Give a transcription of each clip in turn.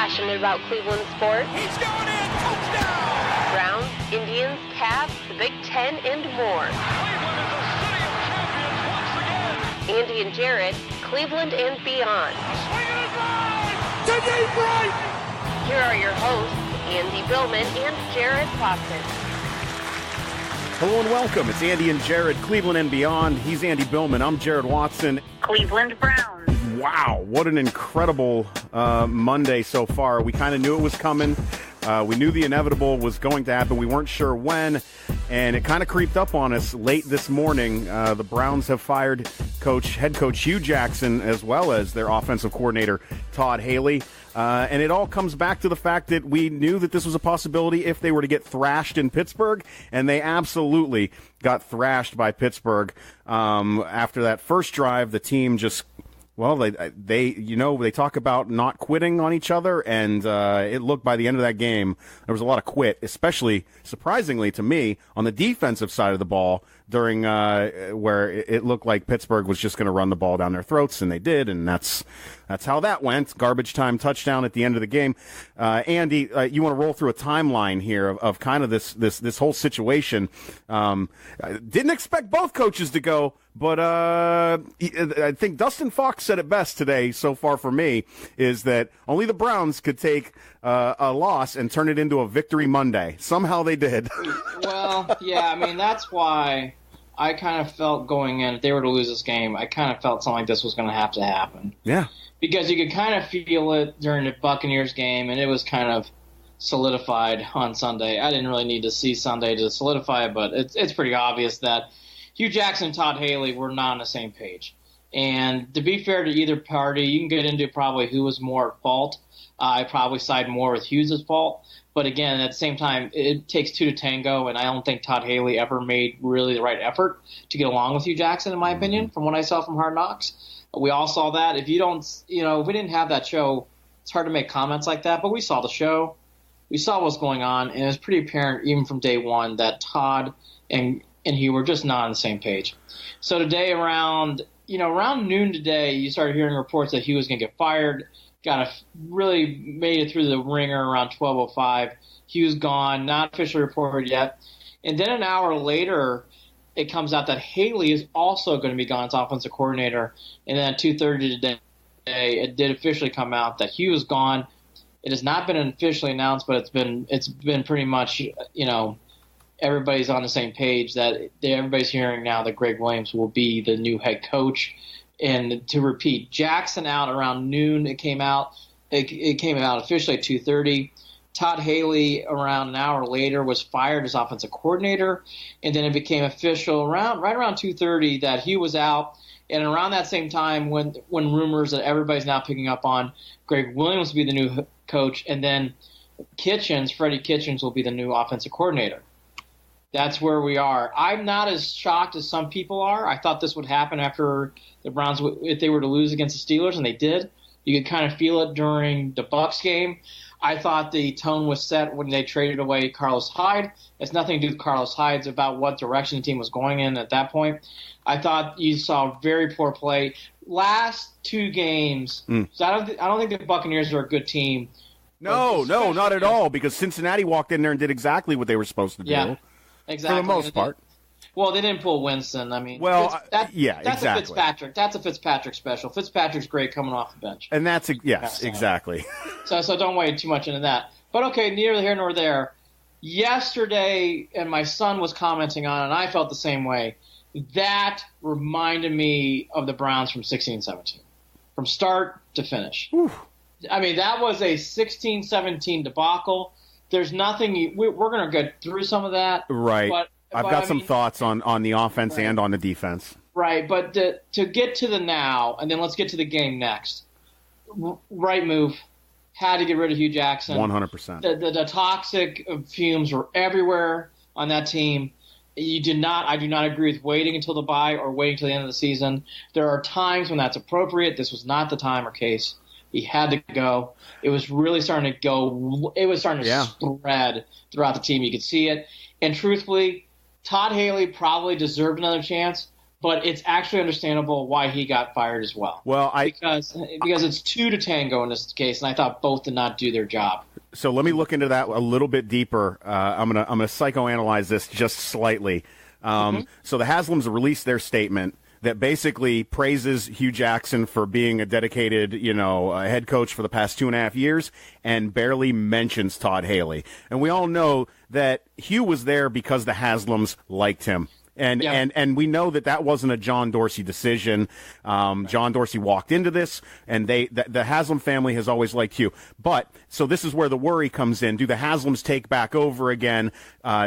passionate about Cleveland sports. He's going in, touchdown! Browns, Indians, Cavs, the Big Ten, and more. Cleveland is a city of champions once again! Andy and Jarid, Cleveland and beyond. Swing it and drive! To deep right! Here are your hosts, Andy Billman and Jarid Watson. Hello and welcome. It's Andy and Jarid, Cleveland and beyond. He's Andy Billman. I'm Jarid Watson. Cleveland Browns. Wow, what an incredible Monday so far. We kind of knew it was coming. We knew the inevitable was going to happen. We weren't sure when, and it kind of creeped up on us late this morning. The Browns have fired head coach Hue Jackson, as well as their offensive coordinator, Todd Haley. And it all comes back to the fact that we knew that this was a possibility if they were to get thrashed in Pittsburgh, and they absolutely got thrashed by Pittsburgh. After that first drive, the team just... Well, they talk about not quitting on each other, and it looked by the end of that game, there was a lot of quit, especially, surprisingly to me, on the defensive side of the ball during where it looked like Pittsburgh was just going to run the ball down their throats, and they did, and that's how that went. Garbage time touchdown at the end of the game. Andy, you want to roll through a timeline here of kind of this whole situation. I didn't expect both coaches to go, but I think Dustin Fox said it best today so far for me, is that only the Browns could take a loss and turn it into a victory Monday. Somehow they did. Well, yeah, I mean, that's why I kind of felt going in, if they were to lose this game, I kind of felt something like this was going to have to happen. Yeah. Because you could kind of feel it during the Buccaneers game, and it was kind of solidified on Sunday. I didn't really need to see Sunday to solidify it, but it's pretty obvious that Hue Jackson and Todd Haley were not on the same page. And to be fair to either party, you can get into probably who was more at fault. I probably side more with Hughes' fault. But again, at the same time, it takes two to tango, and I don't think Todd Haley ever made really the right effort to get along with Hue Jackson, in my opinion, from what I saw from Hard Knocks. We all saw that. If we didn't have that show, it's hard to make comments like that. But we saw the show. We saw what was going on, and it was pretty apparent even from day one that Todd and Hue were just not on the same page. So today around noon today, you started hearing reports that Hue was going to get fired. Really made it through the ringer around 12:05. Hugh's gone, not officially reported yet. And then an hour later, it comes out that Haley is also going to be gone as offensive coordinator. And then at 2:30 today, it did officially come out that Hugh is gone. It has not been officially announced, but it's been pretty much, everybody's on the same page that everybody's hearing now that Greg Williams will be the new head coach. And to repeat, Jackson out around noon. It came out officially at 2:30. Todd Haley around an hour later was fired as offensive coordinator, and then it became official right around 2:30 that he was out. And around that same time, when rumors that everybody's now picking up on Greg Williams will be the new coach, and then Freddie Kitchens will be the new offensive coordinator. That's where we are. I'm not as shocked as some people are. I thought this would happen after the Browns, if they were to lose against the Steelers, and they did. You could kind of feel it during the Bucs game. I thought the tone was set when they traded away Carlos Hyde. It's nothing to do with Carlos Hyde. It's about what direction the team was going in at that point. I thought you saw very poor play. Last two games, so I don't think the Buccaneers are a good team. No, not at all, because Cincinnati walked in there and did exactly what they were supposed to do. Yeah. Exactly. For the most part. Well, they didn't pull Winston. I mean, that's exactly. A Fitzpatrick. That's a Fitzpatrick special. Fitzpatrick's great coming off the bench. And exactly. So don't wade too much into that. But okay, neither here nor there. Yesterday, and my son was commenting on it, and I felt the same way. That reminded me of the Browns from 16-17, from start to finish. Oof. I mean, that was a 16-17 debacle. There's nothing. We're going to get through some of that. Right. But I've got some thoughts on the offense and on the defense. Right. But to get to the now, and then let's get to the game next. Right move. Had to get rid of Hue Jackson. 100%. The toxic fumes were everywhere on that team. I do not agree with waiting until the bye or waiting until the end of the season. There are times when that's appropriate. This was not the time or case. He had to go. It was really starting to go. It was starting to spread throughout the team. You could see it. And truthfully, Todd Haley probably deserved another chance, but it's actually understandable why he got fired as well. Well, because it's 2 to tango in this case, and I thought both did not do their job. So let me look into that a little bit deeper. I'm gonna psychoanalyze this just slightly. So the Haslams released their statement that basically praises Hue Jackson for being a dedicated, head coach for the past 2.5 years, and barely mentions Todd Haley. And we all know that Hue was there because the Haslams liked him. And we know that wasn't a John Dorsey decision. John Dorsey walked into this, and the Haslam family has always liked Hue. But so this is where the worry comes in. Do the Haslams take back over again,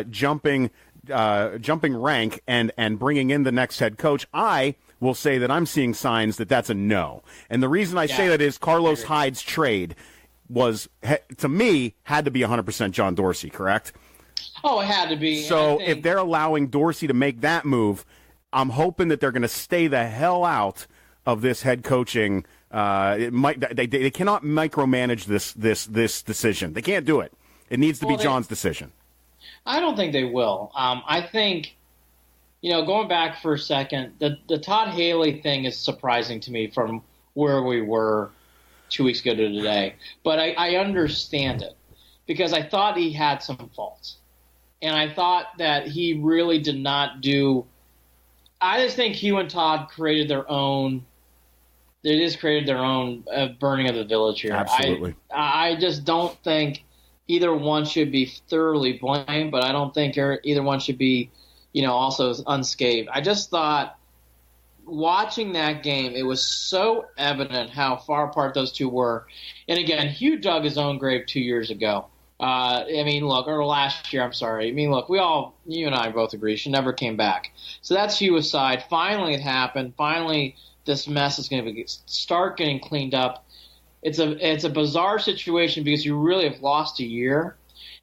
jumping rank and bringing in the next head coach? I will say that I'm seeing signs that that's a no. And the reason I say that is Carlos Hyde's trade was, to me, had to be 100% John Dorsey, correct? Oh, it had to be. So if they're allowing Dorsey to make that move, I'm hoping that they're going to stay the hell out of this head coaching. They cannot micromanage this decision. They can't do it. It needs to be John's decision. I don't think they will. I think, going back for a second, the Todd Haley thing is surprising to me from where we were 2 weeks ago to today. But I understand it because I thought he had some faults. And I thought that he really did not do – I just think Hue and Todd created their own – they just created their own burning of the village here. Absolutely. I just don't think – either one should be thoroughly blamed, but I don't think either one should be, also unscathed. I just thought watching that game, it was so evident how far apart those two were. And again, Hue dug his own grave 2 years ago. Or last year, I'm sorry. Look, you and I both agree, she never came back. So that's Hue aside. Finally it happened. Finally this mess is going to start getting cleaned up. It's a bizarre situation because you really have lost a year,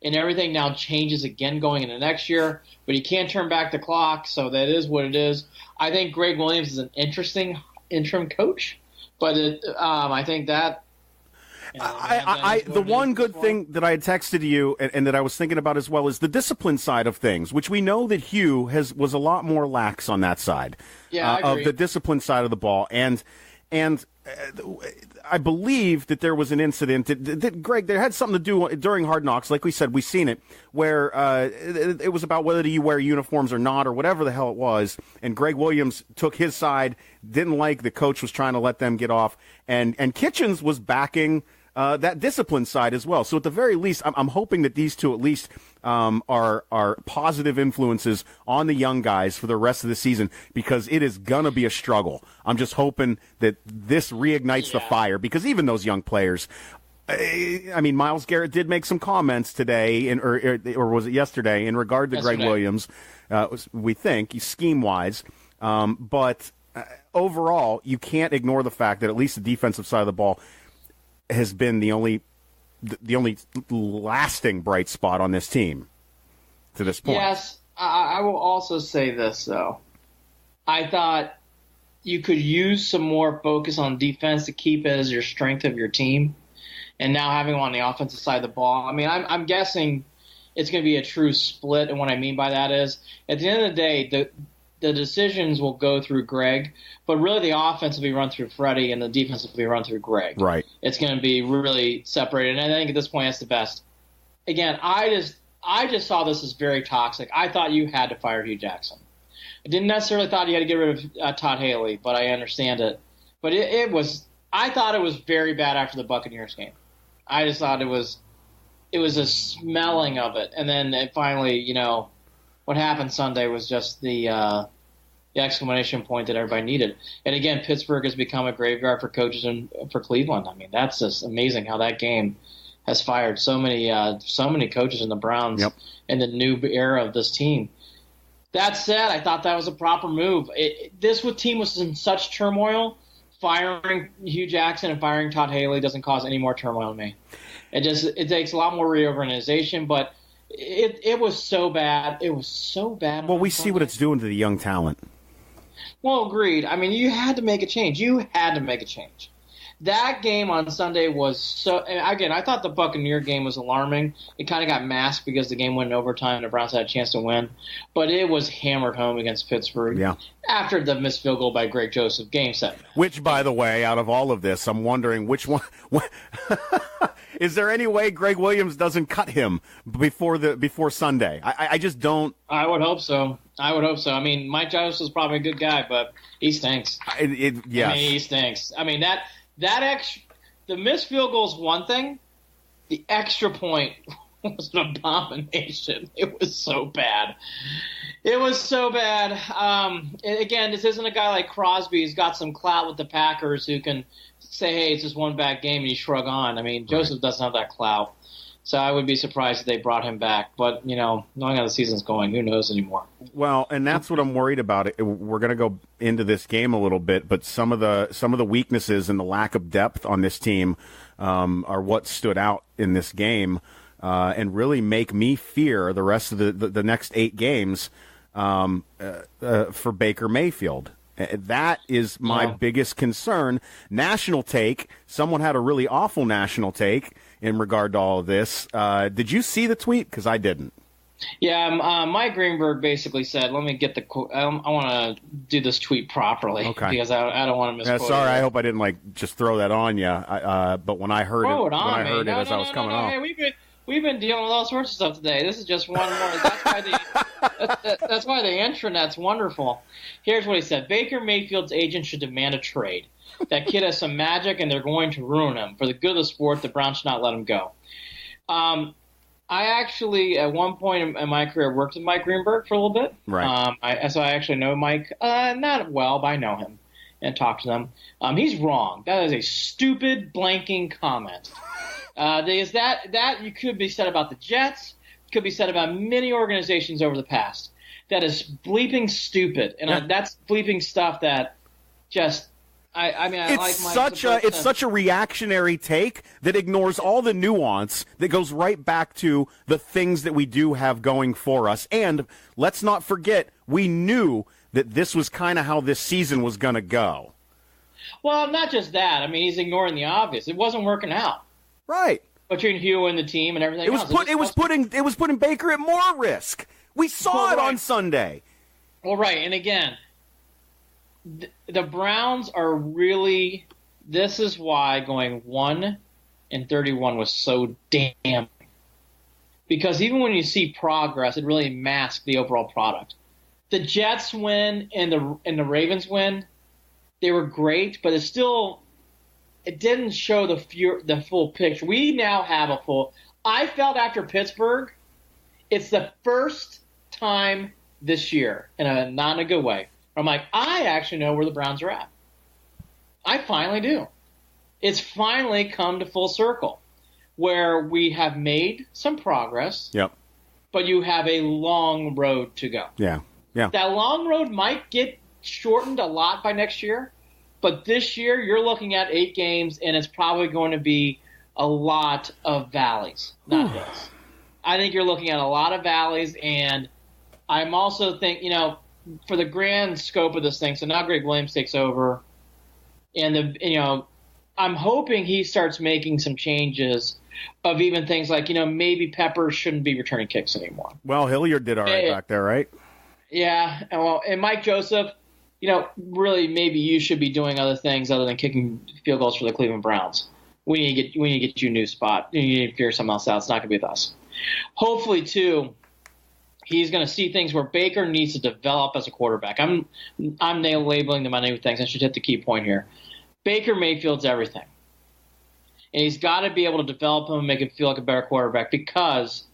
and everything now changes again going into next year. But you can't turn back the clock, so that is what it is. I think Greg Williams is an interesting interim coach, but I think that. The one good thing that I had texted you and that I was thinking about as well is the discipline side of things, which we know that Hue was a lot more lax on that side of the discipline side of the ball, and I believe that there was an incident that Greg, there had something to do during Hard Knocks, like we said, we've seen it, where it was about whether you wear uniforms or not or whatever the hell it was, and Greg Williams took his side, didn't like the coach was trying to let them get off, and Kitchens was backing that discipline side as well. So at the very least, I'm hoping that these two at least are positive influences on the young guys for the rest of the season, because it is going to be a struggle. I'm just hoping that this reignites the fire, because even those young players, Myles Garrett did make some comments today, or was it yesterday, in regard to Greg Williams, we think, scheme-wise. But overall, you can't ignore the fact that at least the defensive side of the ball has been the only lasting bright spot on this team to this point. Yes, I will also say this, though. I thought you could use some more focus on defense to keep it as your strength of your team, and now having them on the offensive side of the ball. I'm guessing it's going to be a true split, and what I mean by that is, at the end of the day, the decisions will go through Greg, but really the offense will be run through Freddie and the defense will be run through Greg. Right. It's going to be really separated, and I think at this point that's the best. Again, I just saw this as very toxic. I thought you had to fire Hue Jackson. I didn't necessarily thought you had to get rid of Todd Haley, but I understand it. But I thought it was very bad after the Buccaneers game. I just thought it was a smelling of it, and then it finally, what happened Sunday was just the exclamation point that everybody needed. And again, Pittsburgh has become a graveyard for coaches and for Cleveland. That's just amazing how that game has fired so many coaches in the Browns in the new era of this team. That said, I thought that was a proper move. This team was in such turmoil. Firing Hue Jackson and firing Todd Haley doesn't cause any more turmoil to me. It takes a lot more reorganization, but it was so bad. It was so bad. Well, we see what it's doing to the young talent. Well, agreed. You had to make a change. that game on Sunday was so. Again, I thought the Buccaneer game was alarming. It kind of got masked because the game went in overtime and the Browns had a chance to win. But it was hammered home against Pittsburgh. Yeah. After the missed field goal by Greg Joseph, game 7. Which, by the way, out of all of this, I'm wondering which one. Is there any way Greg Williams doesn't cut him before Sunday? I just don't. I would hope so. I mean, Mike Joseph's probably a good guy, but he stinks. Yeah. I mean, he stinks. I mean, that extra, the missed field goal is one thing. The extra point was an abomination. It was so bad. Again, this isn't a guy like Crosby who's got some clout with the Packers who can say, hey, it's just one bad game and you shrug on. I mean, Joseph doesn't have that clout. So I would be surprised if they brought him back. But, knowing how the season's going, who knows anymore? Well, and that's what I'm worried about. We're going to go into this game a little bit, but some of the weaknesses and the lack of depth on this team are what stood out in this game and really make me fear the rest of the next 8 games for Baker Mayfield. That is my biggest concern. National take. Someone had a really awful national take in regard to all of this. Did you see the tweet? Because I didn't. Yeah, Mike Greenberg basically said, let me get the – I want to do this tweet properly because I don't want to misquote it. Sorry, I hope I didn't just throw that on you. But when I heard it as I was coming off. Hey, we've been dealing with all sorts of stuff today. This is just one more. That's why the intranet's wonderful. Here's what he said. Baker Mayfield's agent should demand a trade. That kid has some magic, and they're going to ruin him. For the good of the sport, the Browns should not let him go. I actually, at one point in my career, worked with Mike Greenberg for a little bit. Right. So I actually know Mike, not well, but I know him and talked to him. He's wrong. That is a stupid blanking comment. That you could be said about the Jets, could be said about many organizations over the past. That is bleeping stupid, and that's bleeping stuff that just. It's such a reactionary take that ignores all the nuance that goes right back to the things that we do have going for us. And let's not forget, we knew that this was kind of how this season was going to go. Well, not just that. I mean, he's ignoring the obvious. It wasn't working out. Right. Between Hue and the team and everything else. It was putting Baker at more risk. We saw it on Sunday. Well, right. And again, the Browns are really – this is why going 1-31 was so damn – because even when you see progress, it really masks the overall product. The Jets win and the Ravens win. They were great, but it's still – it didn't show the full picture. We now have a full – I felt after Pittsburgh, it's the first time this year, not in a good way, I'm like, I actually know where the Browns are at. I finally do. It's finally come to full circle where we have made some progress. Yep. But you have a long road to go. Yeah. That long road might get shortened a lot by next year, but this year you're looking at 8 games, and it's probably going to be a lot of valleys, not hills. I think you're looking at a lot of valleys, and I'm also for the grand scope of this thing, so now Greg Williams takes over, and I'm hoping he starts making some changes of even things like, maybe Peppers shouldn't be returning kicks anymore. Well, Hilliard did all right back there, right? Yeah, and Mike Joseph, really maybe you should be doing other things other than kicking field goals for the Cleveland Browns. We need to get you a new spot. You need to figure something else out. It's not going to be with us. Hopefully, too, he's going to see things where Baker needs to develop as a quarterback. I'm labeling them on new things. I should hit the key point here. Baker Mayfield's everything. And he's got to be able to develop him and make him feel like a better quarterback because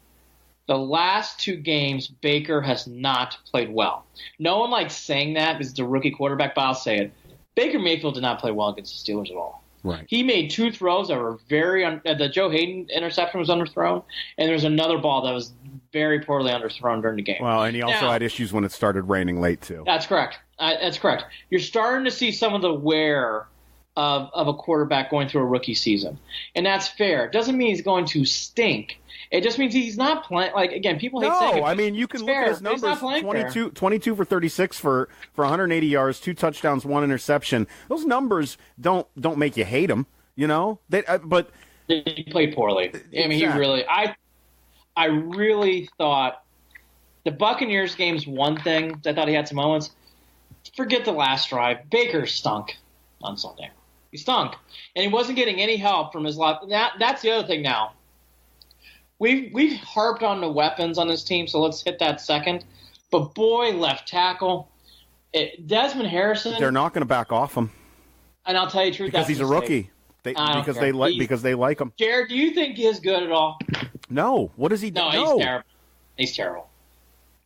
the last 2 games, Baker has not played well. No one likes saying that because it's a rookie quarterback, but I'll say it. Baker Mayfield did not play well against the Steelers at all. Right. He made 2 throws that were the Joe Hayden interception was underthrown, and there was another ball that was very poorly underthrown during the game. Well, and he also had issues when it started raining late, too. That's correct. You're starting to see some of the wear of a quarterback going through a rookie season, and that's fair. It doesn't mean he's going to stink. It just means he's not playing. Like, again, people hate saying it. No, I mean, you can look at his numbers, 22 for 36 for 180 yards, 2 touchdowns, 1 interception. Those numbers don't make you hate him. But he played poorly. I mean, exactly. I really thought the Buccaneers game's one thing. I thought he had some moments. Forget the last drive. Baker stunk on Sunday. He stunk, and he wasn't getting any help from his left. That's the other thing now. We've harped on the weapons on this team, so let's hit that second. But boy, left tackle, Desmond Harrison. They're not going to back off him. And I'll tell you the truth, because he's a rookie. Because they like him. Jared, do you think he's good at all? No. What does he do? No, he's terrible. He's terrible.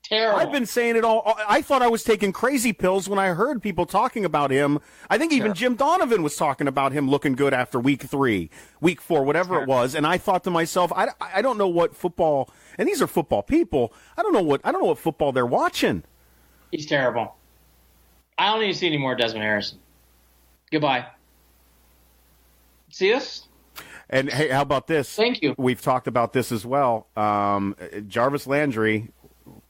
Terrible. I've been saying it all. I thought I was taking crazy pills when I heard people talking about him. I think even Jim Donovan was talking about him looking good after week 3, week 4, whatever it was. And I thought to myself, I don't know what football, and these are football people. I don't know what football they're watching. He's terrible. I don't need to see any more Desmond Harrison. Goodbye. See us? And hey, how about this? Thank you. We've talked about this as well. Jarvis Landry.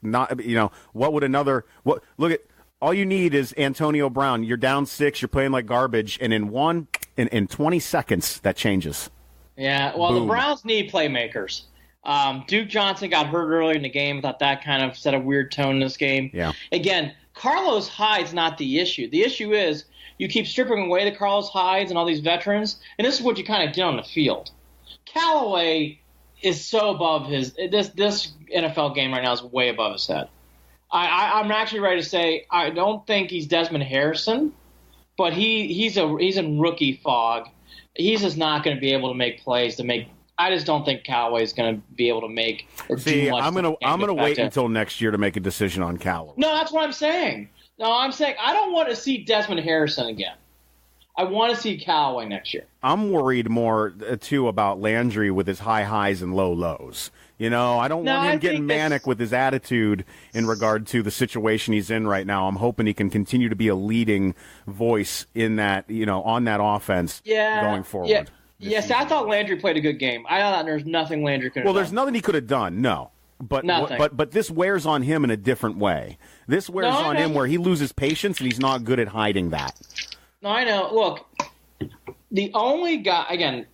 What would another? Look at all you need is Antonio Brown. You're down 6. You're playing like garbage, and in 20 seconds that changes. Yeah. Well, Boom. The Browns need playmakers. Duke Johnson got hurt early in the game. I thought that kind of set a weird tone in this game. Yeah. Again, Carlos Hyde's not the issue. The issue is you keep stripping away the Carlos Hydes and all these veterans, and this is what you kind of did on the field. Callaway is so above this NFL game right now is way above his head. I'm actually ready to say I don't think he's Desmond Harrison, but he's in rookie fog. He's just not going to be able to make plays to make. I just don't think Callaway is going to be able to make. Or do much I'm gonna wait until next year to make a decision on Callaway. No, that's what I'm saying. No, I'm saying I don't want to see Desmond Harrison again. I want to see Callaway next year. I'm worried more, too, about Landry with his high highs and low lows. I don't want him getting manic with his attitude in regard to the situation he's in right now. I'm hoping he can continue to be a leading voice in that, on that offense going forward. Yeah. Yes, I thought Landry played a good game. I thought there's nothing Landry could have done. Well, there's nothing he could have done, no. But this wears on him in a different way. This wears on him where he loses patience and he's not good at hiding that. No, I know. Look, the only guy, again,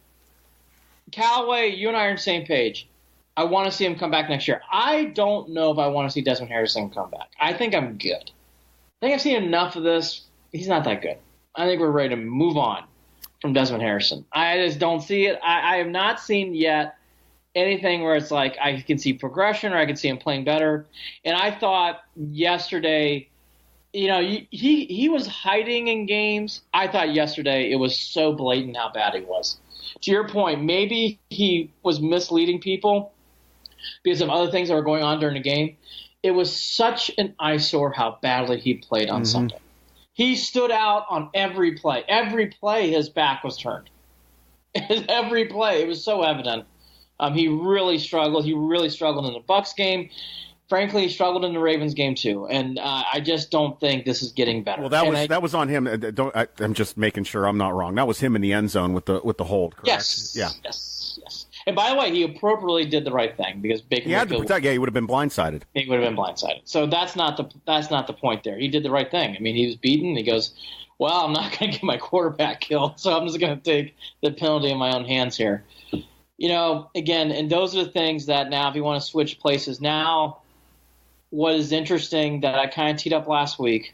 Callaway, you and I are on the same page. I want to see him come back next year. I don't know if I want to see Desmond Harrison come back. I think I'm good. I think I've seen enough of this. He's not that good. I think we're ready to move on from Desmond Harrison. I just don't see it. I have not seen yet anything where it's like I can see progression or I can see him playing better. And I thought yesterday – he was hiding in games. I thought yesterday it was so blatant how bad he was. To your point, maybe he was misleading people because of other things that were going on during the game. It was such an eyesore how badly he played on Sunday. He stood out on every play. Every play his back was turned. Every play. It was so evident. He really struggled. He really struggled in the Bucs game. Frankly, he struggled in the Ravens game too, and I just don't think this is getting better. Well, that was on him. I'm just making sure I'm not wrong. That was him in the end zone with the hold. Correct? Yes. Yeah. Yes. And by the way, he appropriately did the right thing because Baker. He had to protect. Yeah, he would have been blindsided. He would have been blindsided. So that's not the point there. He did the right thing. I mean, he was beaten. He goes, "Well, I'm not going to get my quarterback killed, so I'm just going to take the penalty in my own hands here." Again, and those are the things that now, if you want to switch places now. What is interesting that I kind of teed up last week,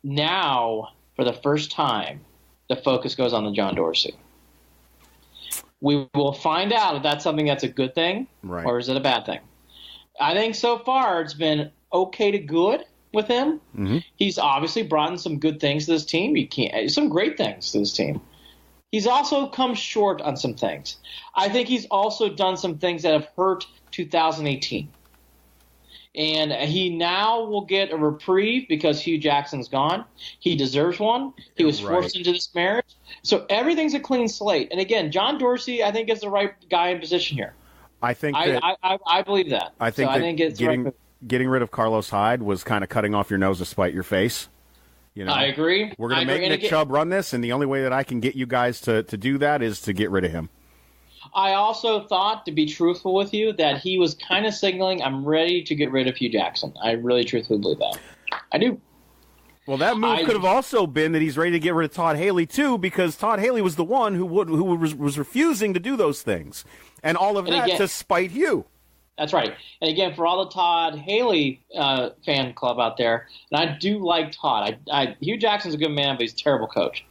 now, for the first time, the focus goes on the John Dorsey. We will find out if that's something that's a good thing or is it a bad thing. I think so far it's been okay to good with him. Mm-hmm. He's obviously brought in some good things to this team. Some great things to this team. He's also come short on some things. I think he's also done some things that have hurt 2018. And he now will get a reprieve because Hue Jackson's gone. He deserves one. He was forced into this marriage. So everything's a clean slate. And again, John Dorsey, I think, is the right guy in position here. I think I believe that. I think it's getting rid of Carlos Hyde was kind of cutting off your nose to spite your face. I agree. We're going to make Nick Chubb run this, and the only way that I can get you guys to do that is to get rid of him. I also thought, to be truthful with you, that he was kind of signaling, I'm ready to get rid of Hue Jackson. I really truthfully believe that. I do. Well, that move could have also been that he's ready to get rid of Todd Haley, too, because Todd Haley was the one who was refusing to do those things. And all of that to spite Hue. That's right. And again, for all the Todd Haley fan club out there, and I do like Todd. Hue Jackson's a good man, but he's a terrible coach.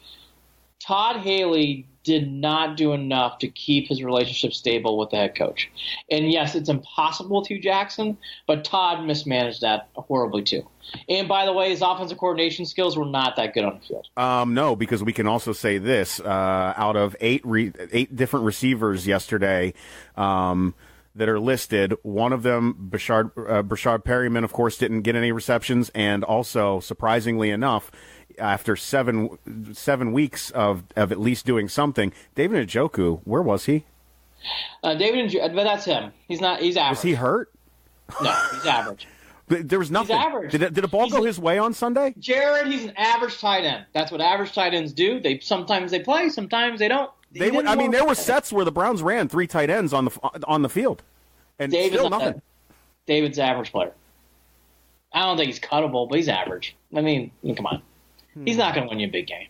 Todd Haley did not do enough to keep his relationship stable with the head coach. And yes, it's impossible with Hue Jackson, but Todd mismanaged that horribly too. And by the way, his offensive coordination skills were not that good on the field. No, because we can also say this: out of eight different receivers yesterday that are listed, one of them, Brashard Perryman, of course, didn't get any receptions, and also, surprisingly enough, after seven weeks of at least doing something, David Njoku, where was he? David Njoku, but that's him. He's average. Was he hurt? No, he's average. There was nothing. He's average. Did a ball go his way on Sunday? Jared, he's an average tight end. That's what average tight ends do. Sometimes they play, sometimes they don't. There were sets where the Browns ran 3 tight ends on the field, and still nothing. David's an average player. I don't think he's cuttable, but he's average. I mean, come on. He's not going to win you a big game.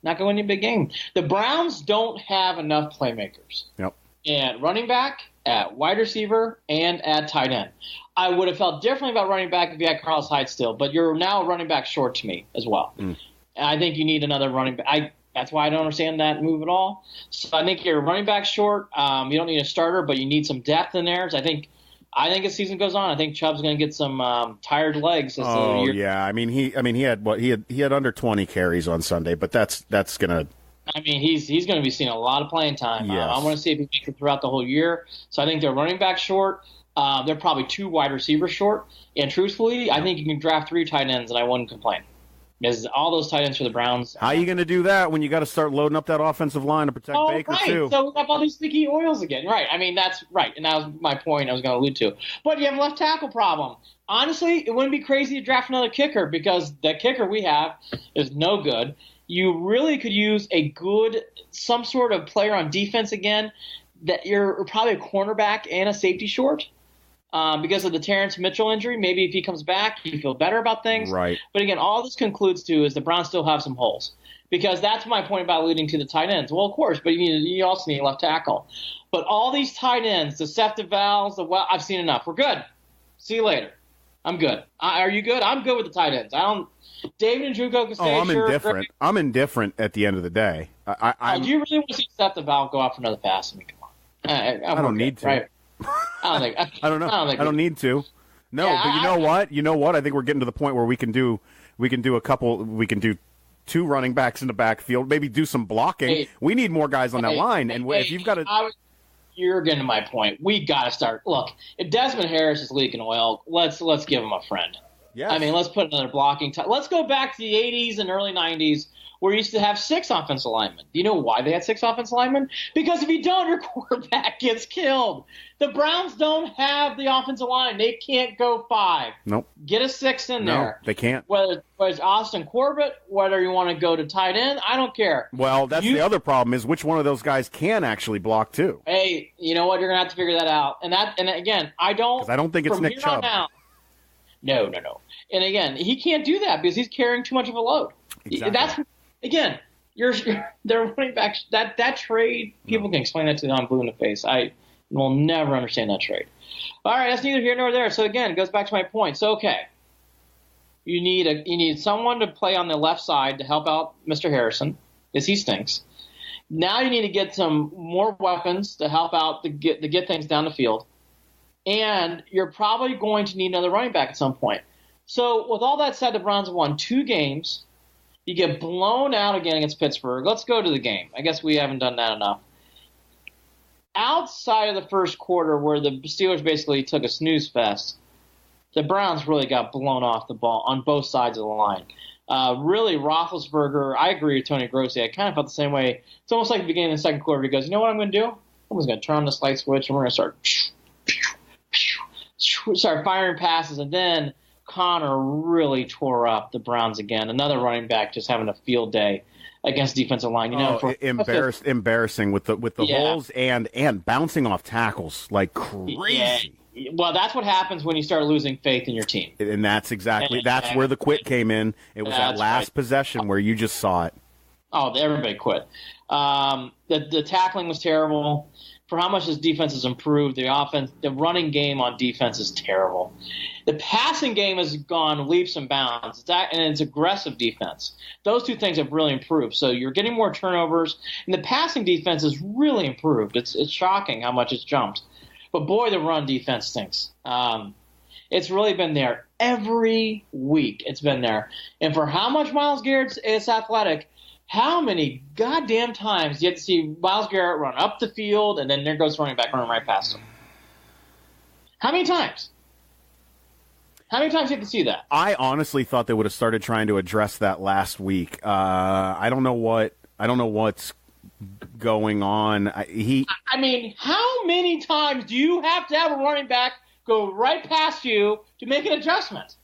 Not going to win you a big game. The Browns don't have enough playmakers. Yep. At running back, at wide receiver, and at tight end. I would have felt differently about running back if you had Carlos Hyde still, but you're now running back short to me as well. And I think you need another running back. That's why I don't understand that move at all. So I think you're running back short. You don't need a starter, but you need some depth in there. So I think as season goes on, I think Chubb's going to get some tired legs. Yeah. I mean, he had what he had under 20 carries on Sunday, but that's going to. I mean, he's going to be seeing a lot of playing time. Yes. I want to see if he makes it throughout the whole year. So I think they're running back short. They're probably 2 wide receivers short. And truthfully, I think you can draft 3 tight ends, and I wouldn't complain. Because all those tight ends for the Browns. How are you going to do that when you got to start loading up that offensive line to protect Baker, too? So we have all these sticky oils again. Right. I mean, that's right. And that was my point I was going to allude to. But you have a left tackle problem. Honestly, it wouldn't be crazy to draft another kicker because the kicker we have is no good. You really could use some sort of player on defense again that you're probably a cornerback and a safety short. Because of the Terrence Mitchell injury, maybe if he comes back, you feel better about things. Right. But again, all this concludes to is the Browns still have some holes. Because that's my point about alluding to the tight ends. Well, of course, but you also need a left tackle. But all these tight ends, deceptive valves, I've seen enough. We're good. See you later. I'm good. Are you good? I'm good with the tight ends. David Njoku can stay. I'm indifferent. I'm indifferent at the end of the day. Do you really want to see deceptive valve go out for another pass? I mean, come on. I don't need to. Right? I don't know. I don't need to. No, yeah, but you know what? I think we're getting to the point where we can do 2 running backs in the backfield, maybe do some blocking. We need more guys on that line, and if you've got you're getting to my point. We got to start. Look, if Desmond Harris is leaking oil, let's give him a friend. Yeah. I mean, let's put another blocking. Let's go back to the 80s and early 90s where you used to have 6 offensive linemen. Do you know why they had 6 offensive linemen? Because if you don't, your quarterback gets killed. The Browns don't have the offensive line. They can't go 5. Nope. Get a 6th in there. No, they can't. Whether it's Austin Corbett, whether you want to go to tight end, I don't care. Well, that's the other problem is which one of those guys can actually block too. Hey, you know what? You're going to have to figure that out. And again, I don't think it's Nick Chubb. No. And again, he can't do that because he's carrying too much of a load. Exactly. Again, they're running back. That trade, people can explain that to me. I'm blue in the face. I will never understand that trade. All right, that's neither here nor there. So again, it goes back to my point. So okay, you need someone to play on the left side to help out Mr. Harrison because he stinks. Now you need to get some more weapons to help out to get things down the field, and you're probably going to need another running back at some point. So with all that said, the Browns have won 2 games. You get blown out again against Pittsburgh. Let's go to the game. I guess we haven't done that enough. Outside of the first quarter where the Steelers basically took a snooze fest, the Browns really got blown off the ball on both sides of the line. Really, Roethlisberger, I agree with Tony Grossi. I kind of felt the same way. It's almost like the beginning of the second quarter. He goes, you know what I'm going to do? I'm just going to turn on the light switch, and we're going to start firing passes. And then Connor really tore up the Browns again. Another running back just having a field day against defensive line. Embarrassing with the holes and bouncing off tackles like crazy. Well, that's what happens when you start losing faith in your team. And that's where the quit came in. It was that last possession where you just saw it. Oh, everybody quit. The tackling was terrible. For how much this defense has improved, the running game on defense is terrible. The passing game has gone leaps and bounds, and it's aggressive defense. Those two things have really improved. So you're getting more turnovers, and the passing defense has really improved. It's shocking how much it's jumped. But boy, the run defense stinks. It's really been there every week. It's been there, and for how much Myles Garrett is athletic. How many goddamn times do you have to see Myles Garrett run up the field and then there goes running back running right past him? How many times? How many times do you have to see that? I honestly thought they would have started trying to address that last week. I don't know what's going on. I mean, how many times do you have to have a running back go right past you to make an adjustment?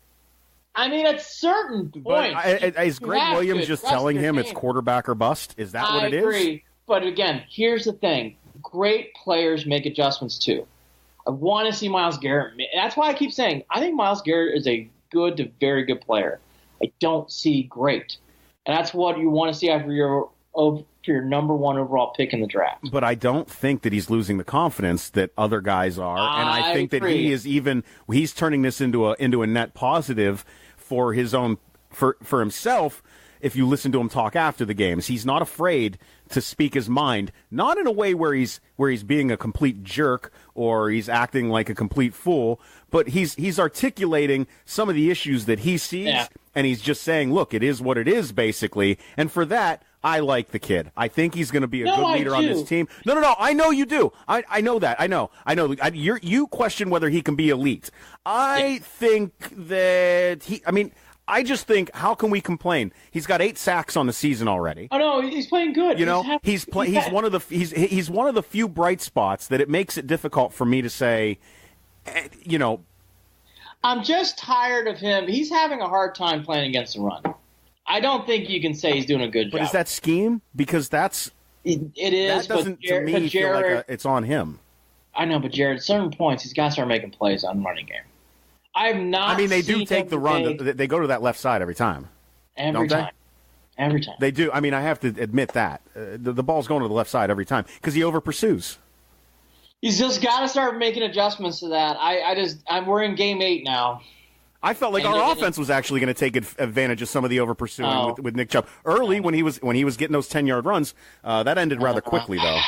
I mean, at certain points. Is Greg Williams just telling him it's quarterback or bust? Is that what it is? I agree. But again, here's the thing. Great players make adjustments too. I want to see Myles Garrett. That's why I keep saying I think Myles Garrett is a good to very good player. I don't see great. And that's what you want to see after your number one overall pick in the draft. But I don't think that he's losing the confidence that other guys are. And I think that he's turning this into a net positive for his own for himself. If you listen to him talk after the games, he's not afraid to speak his mind, not in a way where he's being a complete jerk or he's acting like a complete fool, but he's articulating some of the issues that he sees, and he's just saying, look, it is what it is, basically. And for that, I like the kid. I think he's going to be a good leader on this team. No. I know you do. I know that. I know. You question whether he can be elite. I think that I just think, how can we complain? He's got 8 sacks on the season already. Oh no, he's playing good. You know, he's one of the few bright spots that it makes it difficult for me to say, you know. I'm just tired of him. He's having a hard time playing against the run. I don't think you can say he's doing a good job. But is that scheme? Because it is. That doesn't, to me, feel like it's on him. I know, but Jared, at certain points, he's got to start making plays on the running game. They do take the run. They go to that left side every time. Every time. They do. I have to admit that. The ball's going to the left side every time because he over-pursues. He's just got to start making adjustments to that. We're in game 8 now. I felt like our offense was actually going to take advantage of some of the over-pursuing with Nick Chubb. Early, when he was getting those 10-yard runs, that ended rather quickly, though.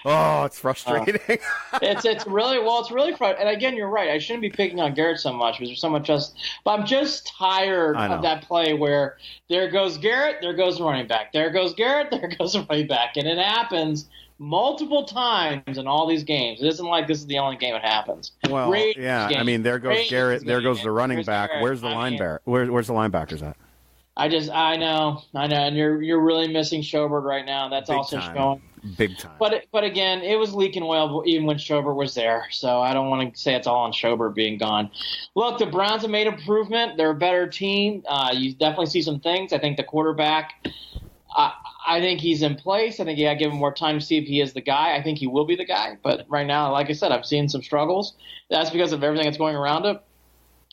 Oh, it's frustrating. It's really frustrating. And again, you're right. I shouldn't be picking on Garrett so much because there's so much but I'm just tired of that play where there goes Garrett, there goes the running back. There goes Garrett, there goes the running back. And it happens multiple times in all these games. It isn't like this is the only game it happens. Well, there goes Garrett, there goes the running back. Where's the linebacker? Where's the linebackers at? I know, and you're really missing Schobert right now. That's Big also time. showing. Big time. But again, it was leaking oil even when Schobert was there. So I don't want to say it's all on Schobert being gone. Look, the Browns have made improvement. They're a better team. You definitely see some things. I think the quarterback. I think he's in place. I think you got to give him more time to see if he is the guy. I think he will be the guy. But right now, like I said, I've seen some struggles. That's because of everything that's going around it.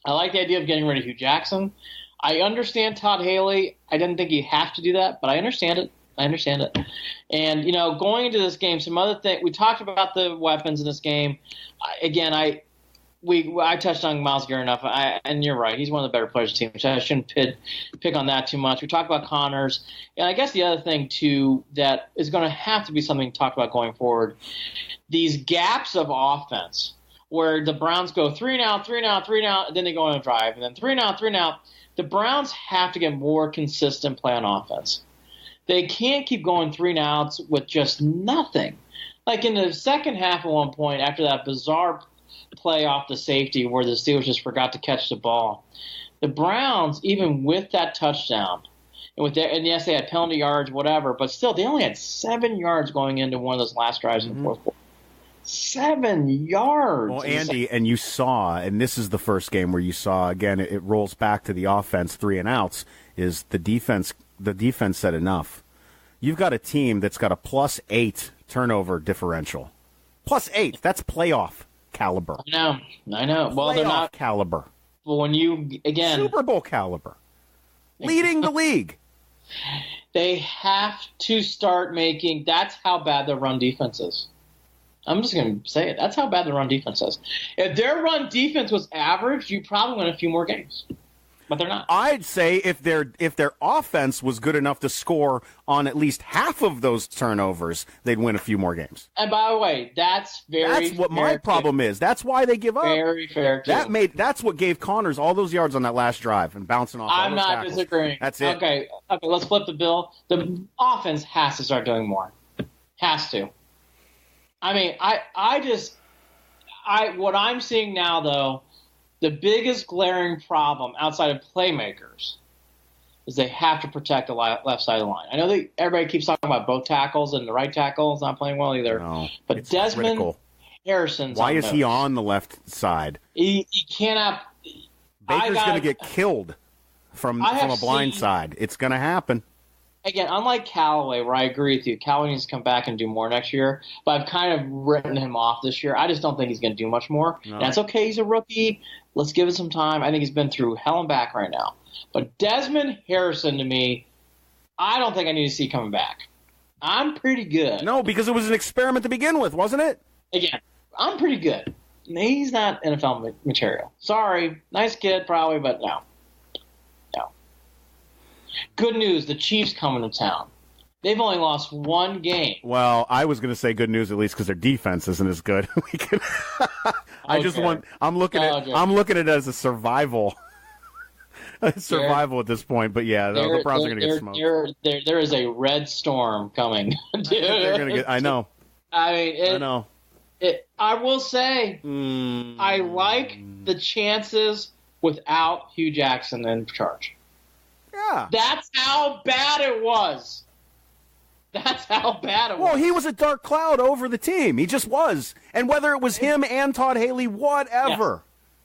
I like the idea of getting rid of Hue Jackson. I understand Todd Haley. I didn't think you have to do that, but I understand it. And, going into this game, some other thing, we talked about the weapons in this game. Again, I touched on Myles Garrett enough, and you're right. He's one of the better players of the team, so I shouldn't pick on that too much. We talked about Connors, and I guess the other thing, too, that is going to have to be something to talk about going forward, these gaps of offense where the Browns go 3 and out, and then they go on a drive, and then 3 and out. The Browns have to get more consistent play on offense. They can't keep going 3 and outs with just nothing. Like in the second half at one point, after that bizarre play off the safety where the Steelers just forgot to catch the ball, the Browns, even with that touchdown, and yes, they had penalty yards, whatever, but still, they only had 7 yards going into one of those last drives in the fourth quarter. 7 yards. Well, Andy, and you saw, and this is the first game where you saw, again, it rolls back to the offense, 3 and outs, is the defense said enough. You've got a team that's got a +8 turnover differential. +8, that's playoff. caliber. I know. Well, they're not caliber. Well, when you again Super Bowl caliber, leading the league. They have to start making. That's how bad their run defense is. I'm just going to say it. That's how bad the run defense is. If their run defense was average, you'd probably win a few more games. But they're not. I'd say if their offense was good enough to score on at least half of those turnovers, they'd win a few more games. And by the way, that's what my problem is. That's why they give up. Very fair. Too. That's what gave Connors all those yards on that last drive and bouncing off. I'm not disagreeing. That's it. Okay. Let's flip the bill. The offense has to start doing more. Has to. I mean, what I'm seeing now though. The biggest glaring problem outside of playmakers is they have to protect the left side of the line. I know that everybody keeps talking about both tackles and the right tackle is not playing well either. No, but Desmond Harrison's why is he on the left side? He cannot. Baker's going to get killed from a blind side. It's going to happen. Again, unlike Callaway, where I agree with you, Callaway needs to come back and do more next year. But I've kind of written him off this year. I just don't think he's going to do much more. No. And that's okay. He's a rookie. Let's give it some time. I think he's been through hell and back right now. But Desmond Harrison, to me, I don't think I need to see coming back. I'm pretty good. No, because it was an experiment to begin with, wasn't it? Again, I'm pretty good. He's not NFL material. Sorry. Nice kid, probably, but no. Good news, the Chiefs coming to town. They've only lost one game. Well, I was going to say good news at least because their defense isn't as good. I'm looking at it as a survival. At this point, but yeah, the Browns are going to get smoked. There is a red storm coming. Dude. They're going to get. I know. I mean, I know. I will say, I like the chances without Hue Jackson in charge. Yeah. That's how bad it was. Well, he was a dark cloud over the team. He just was. And whether it was him and Todd Haley, whatever.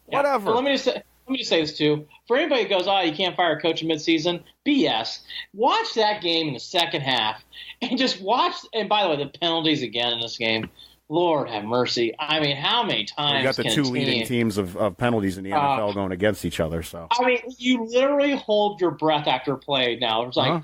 Yeah. Whatever. Well, let me just say this, too. For anybody who goes, you can't fire a coach in midseason, BS. Watch that game in the second half. And just watch. And by the way, the penalties again in this game. Lord have mercy. I mean, how many times? We got the two leading teams of penalties in the NFL going against each other. So I mean, you literally hold your breath after a play now. It's like,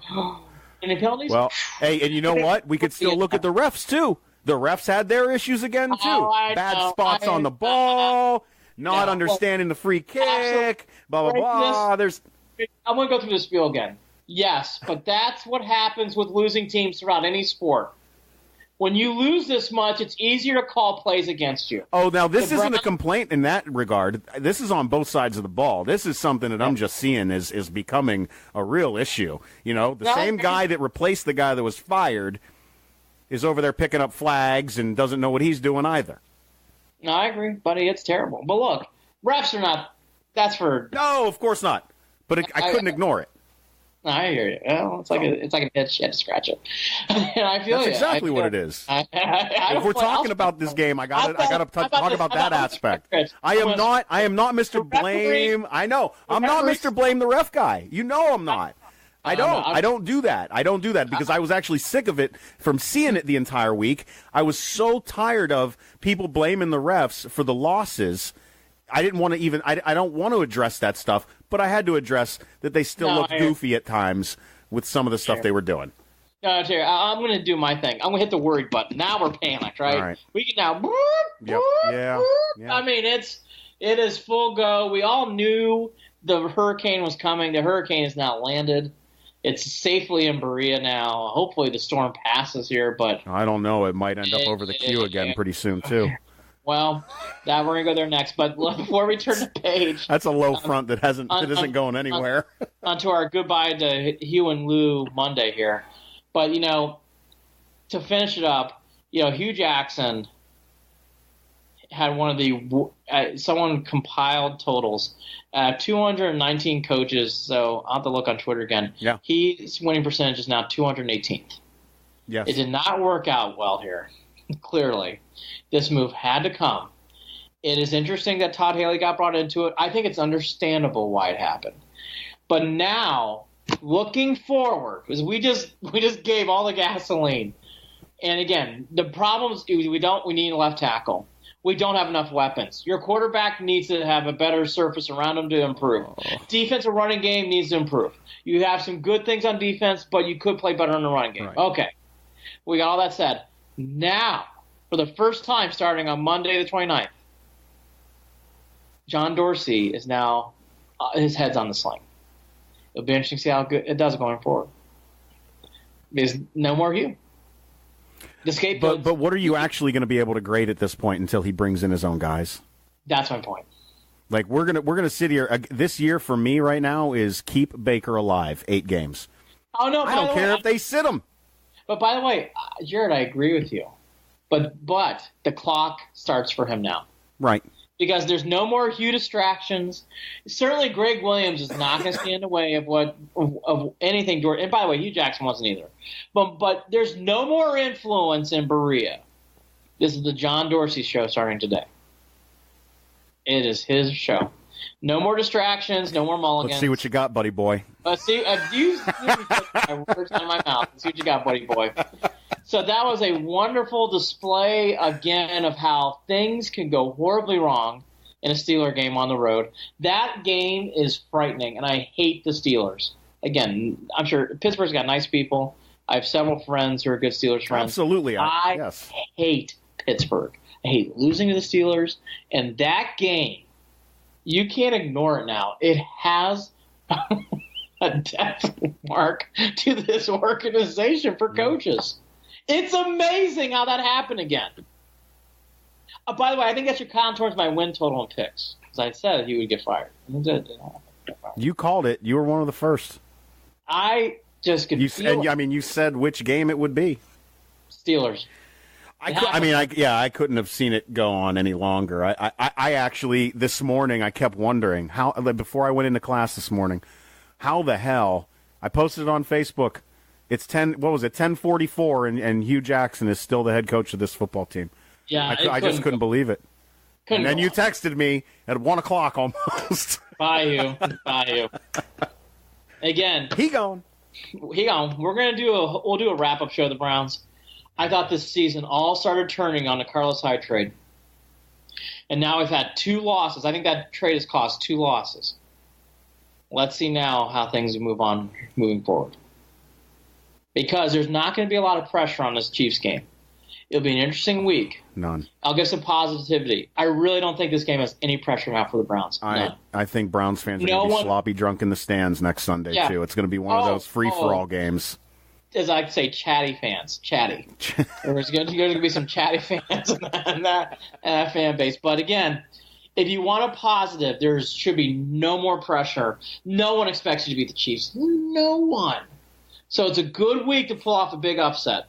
any penalties? Well, hey, and you know what? We could still look at the refs, too. The refs had their issues again, too. Bad spots on the ball, not understanding the free kick, blah, blah, blah. I'm going to go through this spiel again. Yes, but that's what happens with losing teams throughout any sport. When you lose this much, it's easier to call plays against you. Oh, now this isn't a complaint in that regard. This is on both sides of the ball. This is something that I'm just seeing is becoming a real issue. You know, the same guy that replaced the guy that was fired is over there picking up flags and doesn't know what he's doing either. No, I agree, buddy. It's terrible. But look, refs are not – that's for – No, of course not. But I couldn't ignore it. I hear you. Well, it's like an itch. You have to scratch it. And I feel That's exactly what it is. If we're talking about this game, I got to talk about that aspect. I am not Mr. Blame. I know. I'm not Mr. Blame the ref guy. You know I'm not. I don't do that. I don't do that because I was actually sick of it from seeing it the entire week. I was so tired of people blaming the refs for the losses. I didn't want to even. I don't want to address that stuff, but I had to address that they still looked goofy at times with some of the stuff they were doing. No, Terry, I'm going to do my thing. I'm going to hit the worried button. Now we're panicked, right? All right. We can now. Yeah. I mean, it is full go. We all knew the hurricane was coming. The hurricane has now landed. It's safely in Berea now. Hopefully the storm passes here, but I don't know. It might end up over the queue again pretty soon too. Well, we're gonna go there next. But before we turn the page, that's a low front that isn't going anywhere. Onto our goodbye to Hue and Lue Monday here. But to finish it up, Hue Jackson had one of the someone compiled totals. 219 coaches. So I'll have to look on Twitter again. Yeah, his winning percentage is now 218th. Yes, it did not work out well here. Clearly, this move had to come. It is interesting that Todd Haley got brought into it. I think it's understandable why it happened. But now, looking forward, because we just gave all the gasoline. And again, the problem is we need a left tackle. We don't have enough weapons. Your quarterback needs to have a better surface around him to improve. Defensive running game needs to improve. You have some good things on defense, but you could play better in the running game. Right. Okay. We got all that said. Now, for the first time starting on Monday the 29th, John Dorsey is now his head's on the sling. It'll be interesting to see how good it does going forward. There's no more Hue. The scapegoat. But what are you actually going to be able to grade at this point until he brings in his own guys? That's my point. Like we're gonna sit here this year for me right now is keep Baker alive 8 games. Oh no! I don't care if they sit him. But by the way, Jared, I agree with you. But the clock starts for him now. Right. Because there's no more Hue distractions. Certainly, Greg Williams is not going to stand in the way of anything. And by the way, Hue Jackson wasn't either. But there's no more influence in Berea. This is the John Dorsey show starting today. It is his show. No more distractions. No more mulligans. Let's see what you got, buddy boy. Let's see. You put my words out of my mouth. Let's see what you got, buddy boy. So that was a wonderful display, again, of how things can go horribly wrong in a Steeler game on the road. That game is frightening, and I hate the Steelers. Again, I'm sure Pittsburgh's got nice people. I have several friends who are good Steelers friends. Absolutely. I hate Pittsburgh. I hate losing to the Steelers. And that game, you can't ignore it now. It has a death mark to this organization for coaches. It's amazing how that happened again. By the way, I think that should count towards my win total and picks. Because I said he would get fired. You called it. You were one of the first. I just could feel it. You said which game it would be. Steelers. I couldn't have seen it go on any longer. I actually, this morning, I kept wondering, how before I went into class this morning, how the hell, I posted it on Facebook, it's 10:44, and Hue Jackson is still the head coach of this football team. Yeah, I just couldn't believe it. And then you texted me at 1 o'clock almost. Bye, you. Again. He gone. We'll do a wrap-up show of the Browns. I thought this season all started turning on the Carlos Hyde trade. And now we've had 2 losses. I think that trade has cost 2 losses. Let's see now how things move on moving forward. Because there's not going to be a lot of pressure on this Chiefs game. It'll be an interesting week. None. I'll give some positivity. I really don't think this game has any pressure out for the Browns. I think Browns fans are going to be sloppy drunk in the stands next Sunday, too. It's going to be one of those free-for-all games. As I say, chatty fans. Chatty. There's going to be some chatty fans in that fan base. But again, if you want a positive, there should be no more pressure. No one expects you to beat the Chiefs. No one. So it's a good week to pull off a big upset.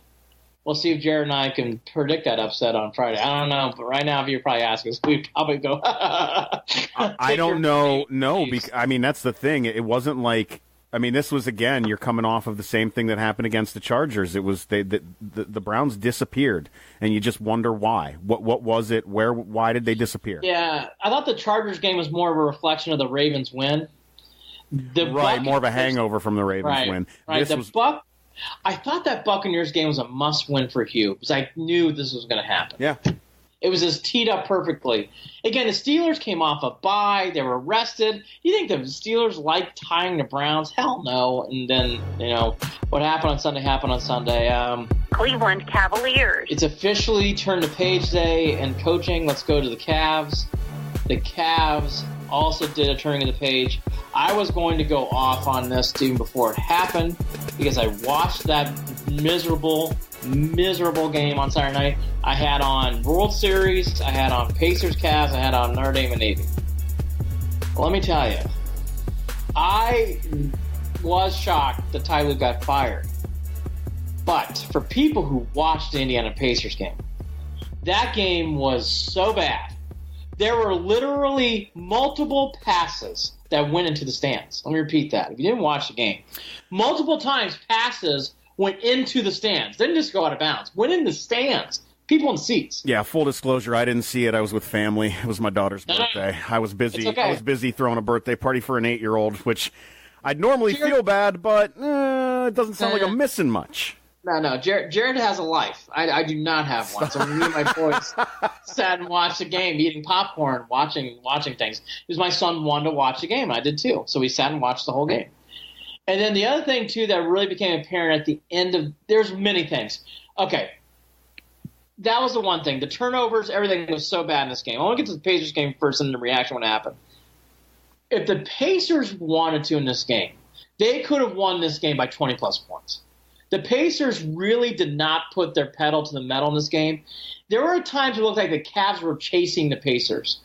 We'll see if Jared and I can predict that upset on Friday. I don't know, but right now, if you're probably asking us, we'd probably go. I don't know. No, that's the thing. It wasn't like. This was, again, you're coming off of the same thing that happened against the Chargers. It was the Browns disappeared, and you just wonder why. What was it? Why did they disappear? Yeah, I thought the Chargers game was more of a reflection of the Ravens' win. More of a hangover from the Ravens' win. Right, I thought that Buccaneers game was a must-win for Hue, because I knew this was going to happen. Yeah. It was just teed up perfectly. Again, the Steelers came off a bye. They were rested. You think the Steelers like tying the Browns? Hell no. And then, what happened on Sunday happened on Sunday. Cleveland Cavaliers. It's officially turn to page day and coaching. Let's go to the Cavs. The Cavs also did a turning of the page. I was going to go off on this even before it happened because I watched that miserable game on Saturday night. I had on World Series, I had on Pacers Cavs, I had on Notre Dame and Navy. Well, let me tell you, I was shocked that Ty-Lue got fired. But for people who watched the Indiana Pacers game, that game was so bad. There were literally multiple passes that went into the stands. Let me repeat that. If you didn't watch the game, multiple times passes went into the stands. Didn't just go out of bounds. Went in the stands. People in seats. Yeah, full disclosure, I didn't see it. I was with family. It was my daughter's birthday. I was busy. Okay. I was busy throwing a birthday party for an 8-year-old, which I'd normally feel bad, but it doesn't sound like I'm missing much. No. Jared has a life. I do not have one. So when me and my boys sat and watched the game, eating popcorn, watching things, because my son wanted to watch the game, and I did too. So we sat and watched the whole game. And then the other thing, too, that really became apparent at the end of – there's many things. Okay. That was the one thing. The turnovers, everything was so bad in this game. I want to get to the Pacers game first and the reaction when it happened. If the Pacers wanted to in this game, they could have won this game by 20-plus points. The Pacers really did not put their pedal to the metal in this game. There were times it looked like the Cavs were chasing the Pacers.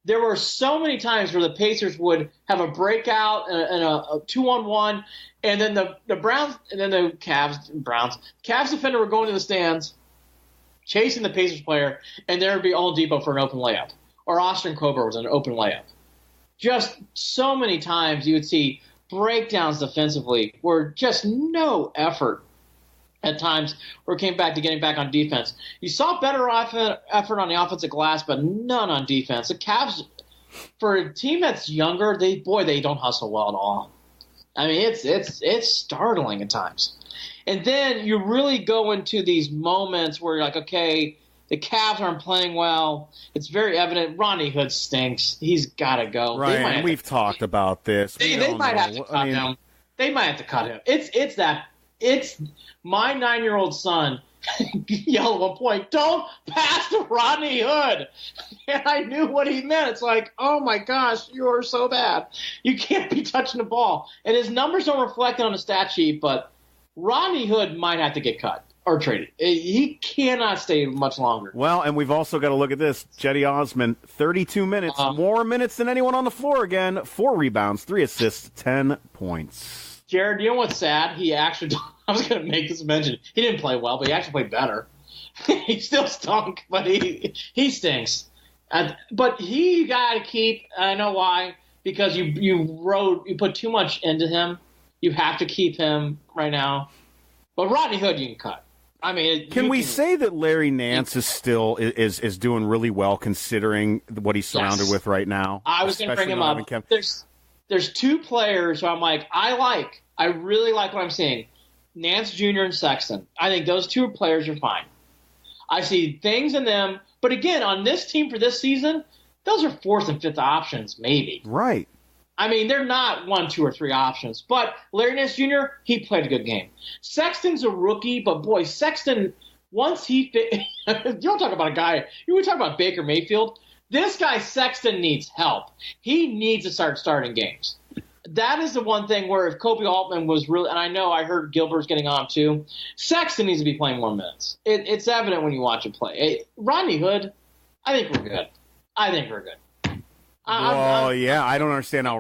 There were so many times where the Pacers would have a breakout and a 2-on-1, and then the Browns and then the Cavs defender were going to the stands, chasing the Pacers player, and there would be Oladipo for an open layup, or Austin Coburn was an open layup. Just so many times you would see breakdowns defensively where just no effort at times where it came back to getting back on defense. You saw better effort on the offensive glass, but none on defense. The Cavs, for a team that's younger, they don't hustle well at all. I mean, it's startling at times. And then you really go into these moments where you're like, okay, the Cavs aren't playing well. It's very evident. Rodney Hood stinks. He's got to go. Right, and we've talked about this. They might have to cut him. They might have to cut him. It's my 9-year-old son yelled at one point, "Don't pass to Rodney Hood." And I knew what he meant. It's like, oh my gosh, you are so bad. You can't be touching the ball. And his numbers don't reflect it on the stat sheet, but Rodney Hood might have to get cut or traded. He cannot stay much longer. Well, and we've also got to look at this. Jetty Osman, 32 minutes, more minutes than anyone on the floor again. 4 rebounds, 3 assists, 10 points. Jared, you know what's sad? He actually – I was going to make this mention. He didn't play well, but he actually played better. He still stunk, but he stinks. But he got to keep – I know why. Because you put too much into him. You have to keep him right now. But Rodney Hood you can cut. I mean, can we say that Larry Nance is still is doing really well considering what he's surrounded with right now? I was going to bring him up. There's 2 players who I'm like, I really like what I'm seeing. Nance Jr. and Sexton. I think those 2 players are fine. I see things in them, but again, on this team for this season, those are 4th and 5th options, maybe. Right. I mean, they're not 1, 2, or 3 options. But Larry Nance Jr., he played a good game. Sexton's a rookie, but boy, Sexton, once he – you don't talk about a guy – you would talk about Baker Mayfield. This guy, Sexton, needs help. He needs to start starting games. That is the one thing where if Kobe Altman was really – and I know I heard Gilbert's getting on too. Sexton needs to be playing more minutes. It's evident when you watch him play. Rodney Hood, I think we're good. I don't understand how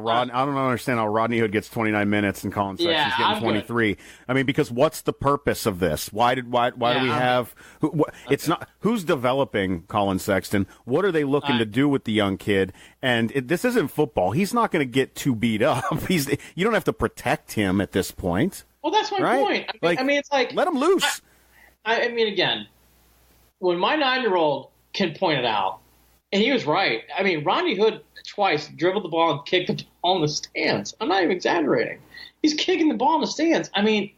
Rodney Hood gets 29 minutes and Colin Sexton's getting 23. Good. I mean, because what's the purpose of this? Why do we have? It's not who's developing Colin Sexton. What are they looking to do with the young kid? And this isn't football. He's not going to get too beat up. You don't have to protect him at this point. Well, that's my point. I mean, it's like let him loose. I mean, again, when my 9-year-old can point it out. And he was right. I mean, Rodney Hood twice dribbled the ball and kicked the ball in the stands. I'm not even exaggerating. He's kicking the ball in the stands. I mean,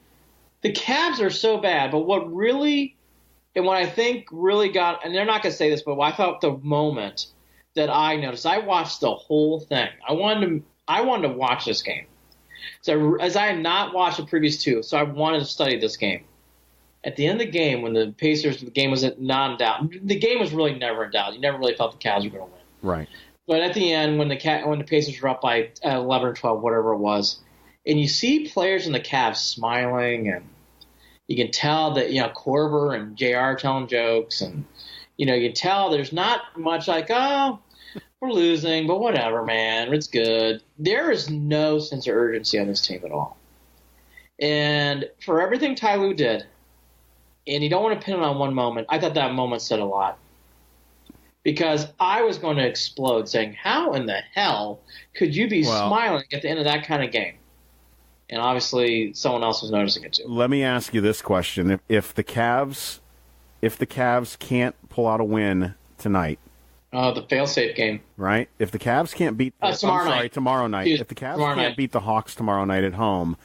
the Cavs are so bad. But what really – and what I think really got – and they're not going to say this, but I thought the moment that I noticed, I watched the whole thing. I wanted to watch this game. So as I had not watched the previous 2, so I wanted to study this game. At the end of the game, when the game was not in doubt. The game was really never in doubt. You never really felt the Cavs were going to win. Right. But at the end, when the Pacers were up by 11 or 12, whatever it was, and you see players in the Cavs smiling, and you can tell that Korver and JR telling jokes, and you can tell there's not much like, oh, we're losing, but whatever, man, it's good. There is no sense of urgency on this team at all. And for everything Ty-Lue did. And you don't want to pin it on one moment. I thought that moment said a lot. Because I was going to explode saying, how in the hell could you be smiling at the end of that kind of game? And obviously someone else was noticing it too. Let me ask you this question. If the Cavs can't pull out a win tonight. The fail-safe game. Right? If the Cavs can't beat tomorrow night. If the Cavs can't beat the Hawks tomorrow night at home,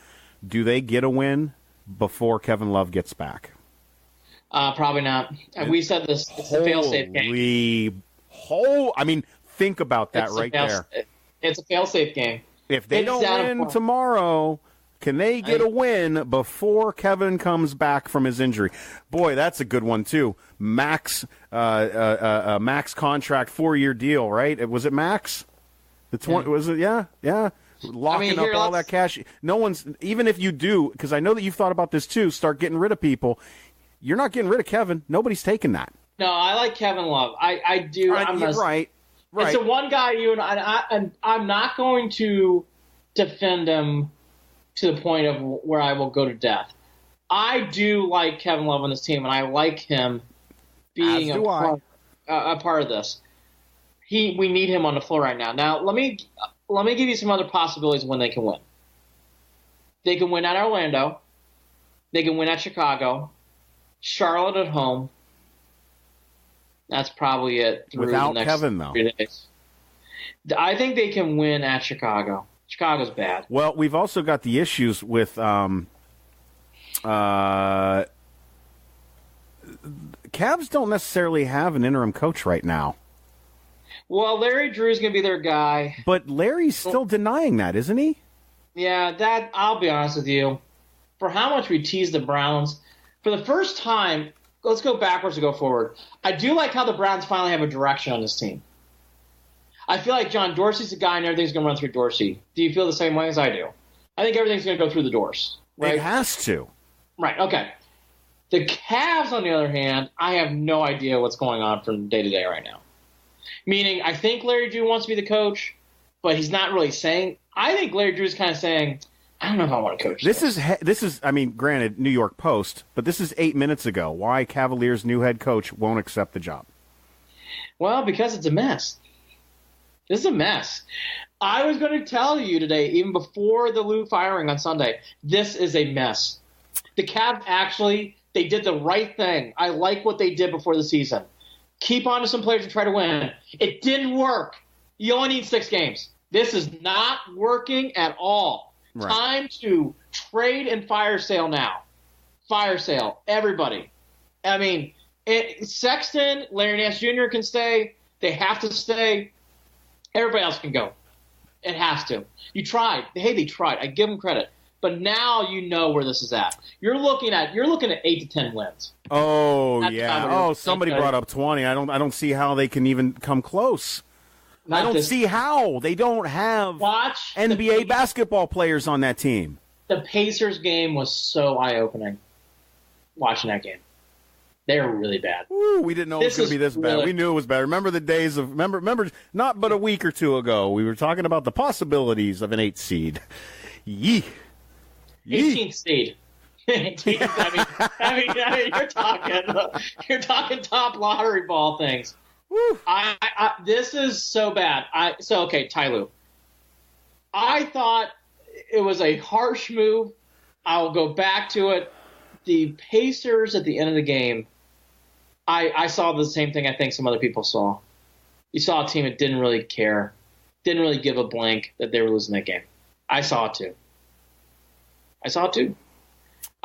do they get a win? before Kevin Love gets back? Probably not. We said this. It's a fail-safe game. Think about that there. It's a fail-safe game. If they don't win tomorrow, can they get a win before Kevin comes back from his injury? Boy, that's a good one too. Max contract, 4-year deal, right? Was it Max? Was it? Yeah. Locking up all that cash. No one's, even if you do, because I know that you've thought about this too. Start getting rid of people. You're not getting rid of Kevin. Nobody's taking that. No, I like Kevin Love. I do. Right. It's the one guy I'm not going to defend him to the point of where I will go to death. I do like Kevin Love on this team, and I like him being a part of this. We need him on the floor right now. Now, let me give you some other possibilities when they can win. They can win at Orlando. They can win at Chicago. Charlotte at home. That's probably it. Without Kevin, though. 3 days. I think they can win at Chicago. Chicago's bad. Well, we've also got the issues with Cavs don't necessarily have an interim coach right now. Well, Larry Drew's going to be their guy. But Larry's still denying that, isn't he? Yeah, I'll be honest with you. For how much we teased the Browns, for the first time, let's go backwards and go forward. I do like how the Browns finally have a direction on this team. I feel like John Dorsey's the guy and everything's going to run through Dorsey. Do you feel the same way as I do? I think everything's going to go through the doors. Right? It has to. Right, okay. The Cavs, on the other hand, I have no idea what's going on from day to day right now. Meaning, I think Larry Drew wants to be the coach, but he's not really saying. I think Larry Drew's kind of saying, I don't know if I want to coach this. This is, granted, New York Post, but this is 8 minutes ago. Why Cavaliers' new head coach won't accept the job? Well, because it's a mess. This is a mess. I was going to tell you today, even before the Lue firing on Sunday, this is a mess. The Cavs actually, they did the right thing. I like what they did before the season. Keep on to some players and try to win. It didn't work. You only need 6 games. This is not working at all. Right. Time to trade and fire sale now. Fire sale. Everybody. Sexton, Larry Nance Jr. can stay. They have to stay. Everybody else can go. It has to. You tried. Hey, they tried. I give them credit. But now you know where this is at. You're looking at 8 to 10 wins. Oh, yeah. Oh, somebody brought up 20. I don't see how they can even come close. I don't see how. They don't have NBA basketball players on that team. The Pacers game was so eye-opening watching that game. They were really bad. Ooh, we didn't know it was going to be this bad. We knew it was bad. Remember the days of remember not but a week or two ago, we were talking about the possibilities of an 8 seed. Yee. 18th seed. You're talking top lottery ball things. Woo. This is so bad. Ty-Lue. I thought it was a harsh move. I'll go back to it. The Pacers at the end of the game, I saw the same thing I think some other people saw. You saw a team that didn't really care, didn't really give a blank that they were losing that game. I saw it too. I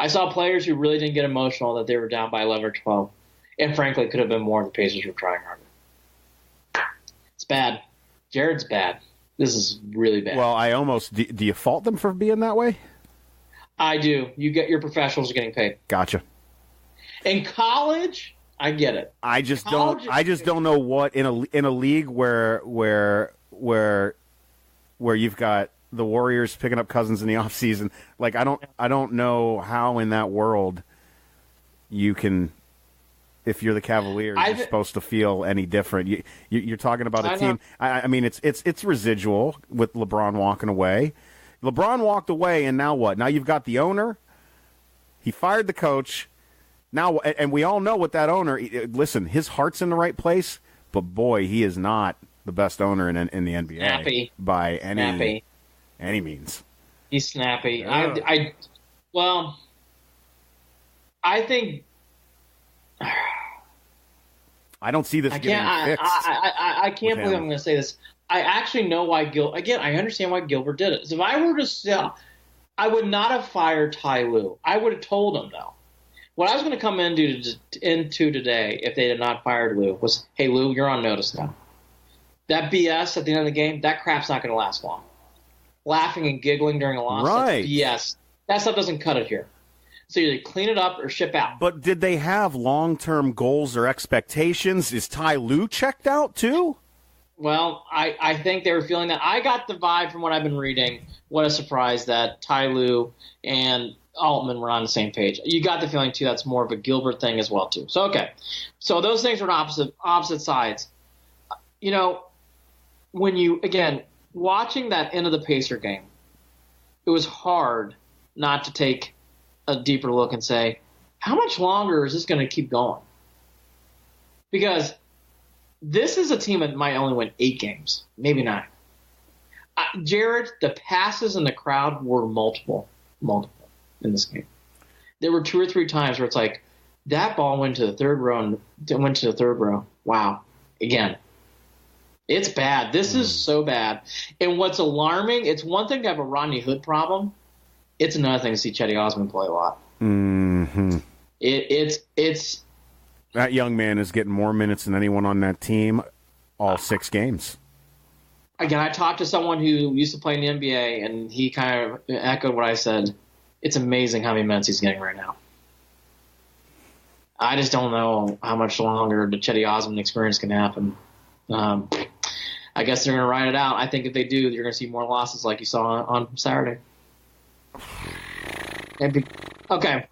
saw players who really didn't get emotional that they were down by 11 or 12. And frankly, it could have been more if the Pacers were trying harder. It's bad. Jared's bad. This is really bad. Well, do you fault them for being that way? I do. Your professionals are getting paid. Gotcha. In college, I get it. I just don't know what in a league where you've got the Warriors picking up Cousins in the offseason. Like I don't know how in that world you can, if you're the Cavaliers, you're supposed to feel any different. You're talking about a team. I mean, it's residual with LeBron walking away. LeBron walked away, and now what? Now you've got the owner. He fired the coach. Now, and we all know what that owner. Listen, his heart's in the right place, but boy, he is not the best owner in the NBA snappy. By any means. He's snappy. Yeah. I think. I don't see this getting fixed. I can't believe I'm going to say this. I actually know why I understand why Gilbert did it. So if I were to sell, I would not have fired Ty-Lue. I would have told him, though. What I was going to come into today, if they had not fired Lue, was, hey, Lue, you're on notice now. That BS at the end of the game, that crap's not going to last long. Laughing and giggling during a loss, right. That's BS. That stuff doesn't cut it here. So either clean it up or ship out. But did they have long-term goals or expectations? Is Ty-Lue checked out, too? Well, I think they were feeling that. I got the vibe from what I've been reading. What a surprise that Ty-Lue and Altman were on the same page. You got the feeling, too, that's more of a Gilbert thing as well, too. So, okay. So those things are on opposite sides. You know, when you, again, watching that end of the Pacer game, it was hard not to take a deeper look and say, how much longer is this going to keep going? Because this is a team that might only win 8 games, maybe 9. Jared, the passes in the crowd were multiple in this game. There were 2 or 3 times where it's like, that ball went to the third row. Wow. Again, it's bad. This is so bad. And what's alarming, it's one thing to have a Rodney Hood problem. It's another thing to see Chetty Osman play a lot. Mm-hmm. It's that young man is getting more minutes than anyone on that team all 6 games. Again, I talked to someone who used to play in the NBA, and he kind of echoed what I said. It's amazing how many minutes he's getting right now. I just don't know how much longer the Chetty Osman experience can happen. I guess they're going to ride it out. I think if they do, you're going to see more losses like you saw on Saturday. Okay.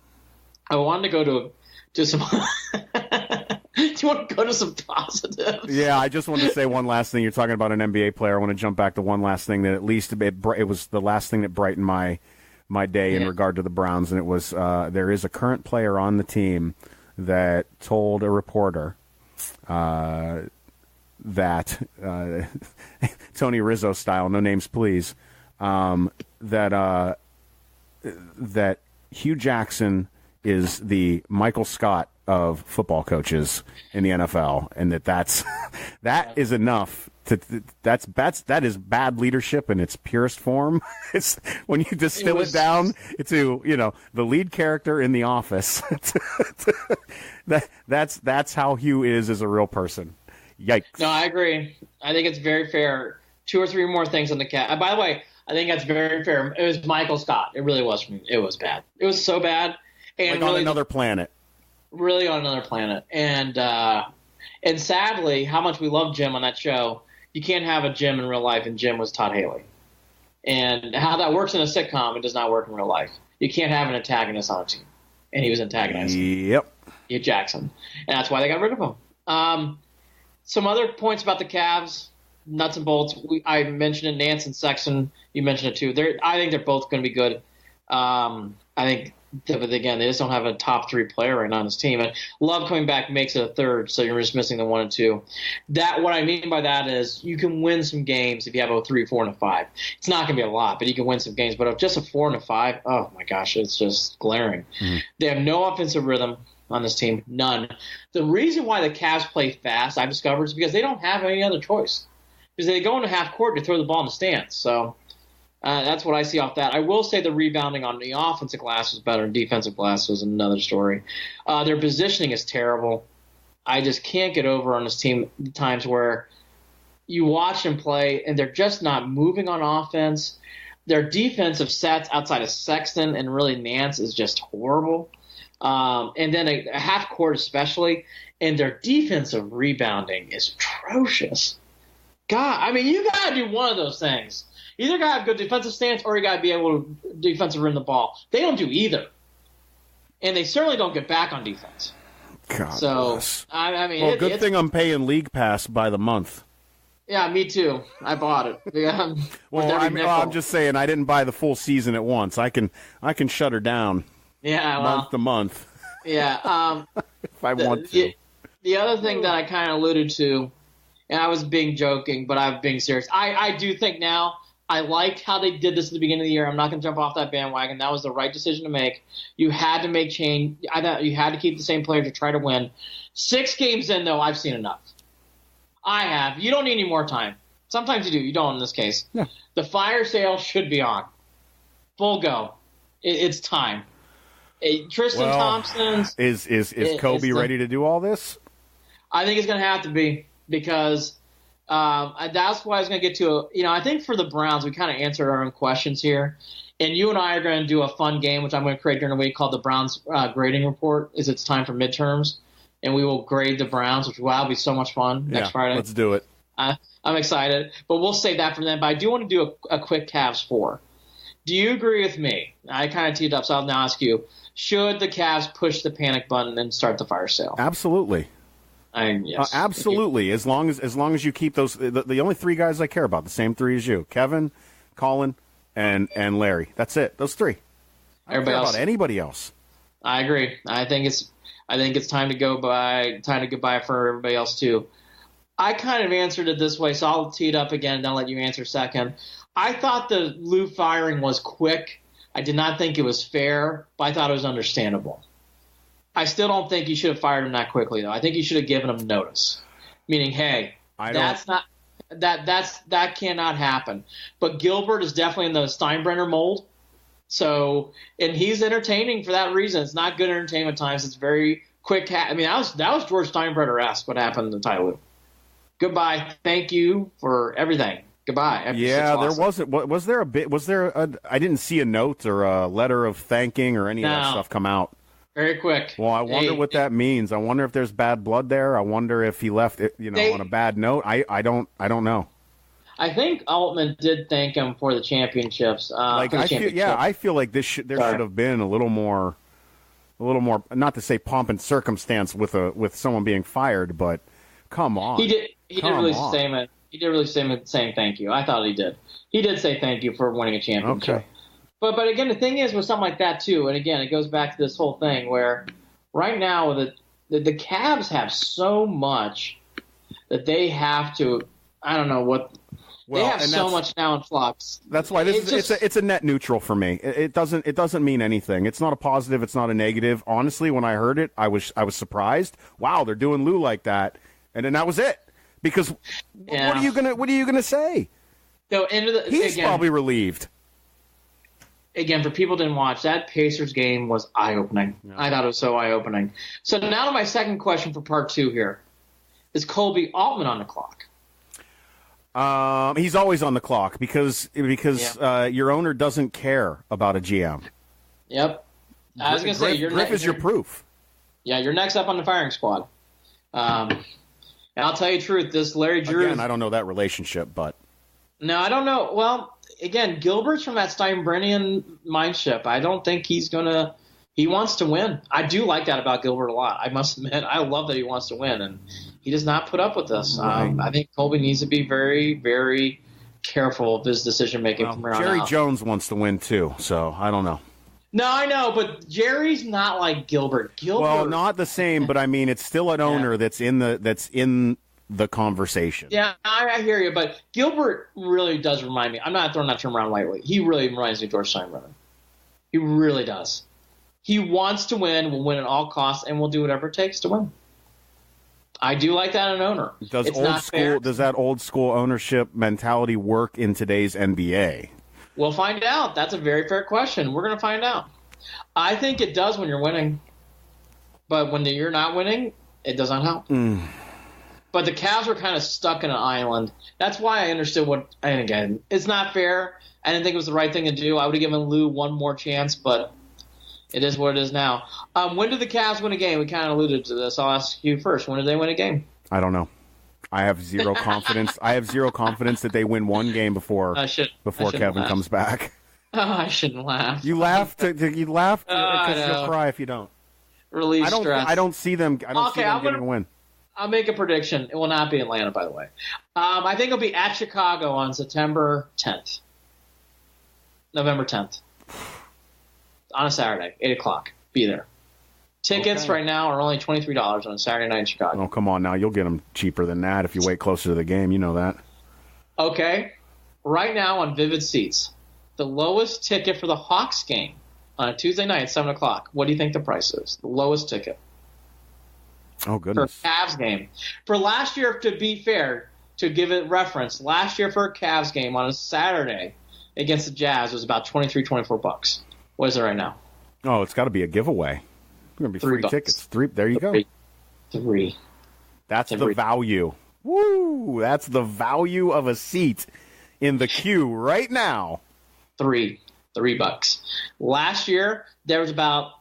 I wanted to go to some – do you want to go to some positives? Yeah, I just wanted to say one last thing. You're talking about an NBA player. I want to jump back to one last thing that at least it was the last thing that brightened my day in regard to the Browns, and it was there is a current player on the team that told a reporter that Tony Rizzo style, no names please, that Hue Jackson is the Michael Scott of football coaches in the NFL, and that is enough that is bad leadership in its purest form. It's when you distill it down to, the lead character in The Office. that's how Hugh is as a real person. Yikes. No, I agree. I think it's very fair. 2 or 3 more things on the cat. By the way, I think that's very fair. It was Michael Scott. It really was for me. It was bad. It was so bad. And like on another planet. Really on another planet. And sadly, how much we love Jim on that show, you can't have a Jim in real life, and Jim was Todd Haley. And how that works in a sitcom, it does not work in real life. You can't have an antagonist on a team. And he was antagonizing. Yep. Hue Jackson. And that's why they got rid of him. Some other points about the Cavs, nuts and bolts. I mentioned it, Nance and Sexton. You mentioned it too. I think they're both going to be good. I think, but again, they just don't have a top 3 player right now on this team. And Love coming back makes it a third, so you're just missing the 1 and 2. What I mean by that is you can win some games if you have a 3, 4, and a 5. It's not going to be a lot, but you can win some games. But just a 4 and a 5, oh my gosh, it's just glaring. Mm-hmm. They have no offensive rhythm on this team, none. The reason why the Cavs play fast, I've discovered, is because they don't have any other choice. Because they go into half court to throw the ball in the stands. So that's what I see off that. I will say the rebounding on the offensive glass was better. Defensive glass was another story. Their positioning is terrible. I just can't get over on this team the times where you watch them play and they're just not moving on offense. Their defensive sets outside of Sexton and really Nance is just horrible. And then a half court especially, and their defensive rebounding is atrocious. God, I mean, you got to do one of those things. Either got to have good defensive stance or you got to be able to defensive rim the ball. They don't do either. And they certainly don't get back on defense. God so, bless. I mean, well, good thing I'm paying League Pass by the month. Yeah, me too. I bought it. Yeah, well, I'm just saying I didn't buy the full season at once. I can shut her down. Yeah, month to month. Yeah, if I want to. The other thing that I kind of alluded to, and I was being joking, but I'm being serious. I do think now I liked how they did this at the beginning of the year. I'm not going to jump off that bandwagon. That was the right decision to make. You had to make change. I thought you had to keep the same player to try to win. 6 games in, though, I've seen enough. I have. You don't need any more time. Sometimes you do. You don't in this case. Yeah. The fire sale should be on. full go. It's time. Tristan Thompson's is Kobe ready to do all this? I think it's going to have to be because that's why I was going to get to. I think for the Browns, we kind of answered our own questions here, and you and I are going to do a fun game, which I'm going to create during the week called the Browns grading report. It's time for midterms, and we will grade the Browns, which will be so much fun next Friday. Let's do it. I'm excited, but we'll save that for then. But I do want to do a quick Cavs 4. Do you agree with me? I kind of teed up, so I'll now ask you. Should the Cavs push the panic button and start the fire sale? Absolutely. Yes. Absolutely. As long as you keep those, the only 3 guys I care about, the same 3 as you: Kevin, Colin, and Larry. That's it. Those 3. I don't care about anybody else. I agree. I think it's time to go by. Time to goodbye for everybody else too. I kind of answered it this way, so I'll tee it up again and I'll let you answer second. I thought the Lue firing was quick. I did not think it was fair, but I thought it was understandable. I still don't think you should have fired him that quickly, though. I think you should have given him notice, meaning, hey, that cannot happen. But Gilbert is definitely in the Steinbrenner mold, and he's entertaining for that reason. It's not good entertainment times. It's very quick. That was George Steinbrenner-esque what happened to Ty-Lue. Goodbye. Thank you for everything. Goodbye. Yeah, there wasn't. Was there a bit? Was there a? I didn't see a note or a letter of thanking or any of that stuff come out. Very quick. Well, I wonder what that means. I wonder if there's bad blood there. I wonder if he left it, on a bad note. I don't know. I think Altman did thank him for the championships. I feel like there should have been a little more, not to say pomp and circumstance with someone being fired, but come on. He did release a statement. He did release a statement saying thank you. I thought he did. He did say thank you for winning a championship. Okay. But again, the thing is with something like that too, and again, it goes back to this whole thing where right now the Cavs have so much that they have to. I don't know what. Well, they have so much now in flux. That's why it's a net neutral for me. It doesn't mean anything. It's not a positive. It's not a negative. Honestly, when I heard it, I was surprised. Wow, they're doing Lue like that, and then that was it. Because what are you gonna say? So he's probably relieved. Again, for people who didn't watch, that Pacers game was eye-opening. Yeah. I thought it was so eye-opening. So now to my second question for part 2 here. Is Colby Altman on the clock? He's always on the clock because your owner doesn't care about a GM. Yep. I was going to say, Griff is your proof. Yeah, you're next up on the firing squad. And I'll tell you the truth, this Larry Drew... Again, I don't know that relationship, but... No, I don't know. Well, again, Gilbert's from that Steinbrennian mindship. I don't think he's going to – he wants to win. I do like that about Gilbert a lot. I must admit, I love that he wants to win, and he does not put up with this. Right. I think Colby needs to be very, very careful of his decision-making from here on Jerry out. Jones wants to win too, so I don't know. No, I know, but Jerry's not like Gilbert. Well, not the same, but I mean, it's still an owner that's in the conversation. Yeah, I hear you, but Gilbert really does remind me. I'm not throwing that term around lightly. He really reminds me of George Steinbrenner. He really does. He wants to win, will win at all costs, and will do whatever it takes to win. I do like that in an owner. Does that old school ownership mentality work in today's NBA? We'll find out. That's a very fair question. We're going to find out. I think it does when you're winning, but when you're not winning, it doesn't help. But the Cavs are kind of stuck in an island. That's why I understood and again, it's not fair. I didn't think it was the right thing to do. I would have given Lue one more chance, but it is what it is now. When did the Cavs win a game? We kind of alluded to this. I'll ask you first. When did they win a game? I don't know. I have zero confidence. I have zero confidence that they win one game before Kevin comes back. Oh, I shouldn't laugh. You laughed. You laughed because you'll cry if you don't. Release stress. I don't see them. I don't see them getting a win. I'll make a prediction. It will not be Atlanta, by the way. I think it'll be at Chicago on September 10th. November 10th. On a Saturday, 8 o'clock. Be there. Tickets right now are only $23 on a Saturday night in Chicago. Oh, come on now. You'll get them cheaper than that if you wait closer to the game. You know that. Okay. Right now on Vivid Seats, the lowest ticket for the Hawks game on a Tuesday night at 7 o'clock. What do you think the price is? The lowest ticket. Oh, goodness. For a Cavs game. For last year, to be fair, to give it reference, last year for a Cavs game on a Saturday, against the Jazz was about $23-24. What is it right now? Oh, it's got to be a giveaway. It's going to be free $3. tickets. There you go. Three. That's the value. Woo! That's the value of a seat in the queue right now. $3. Last year, there was about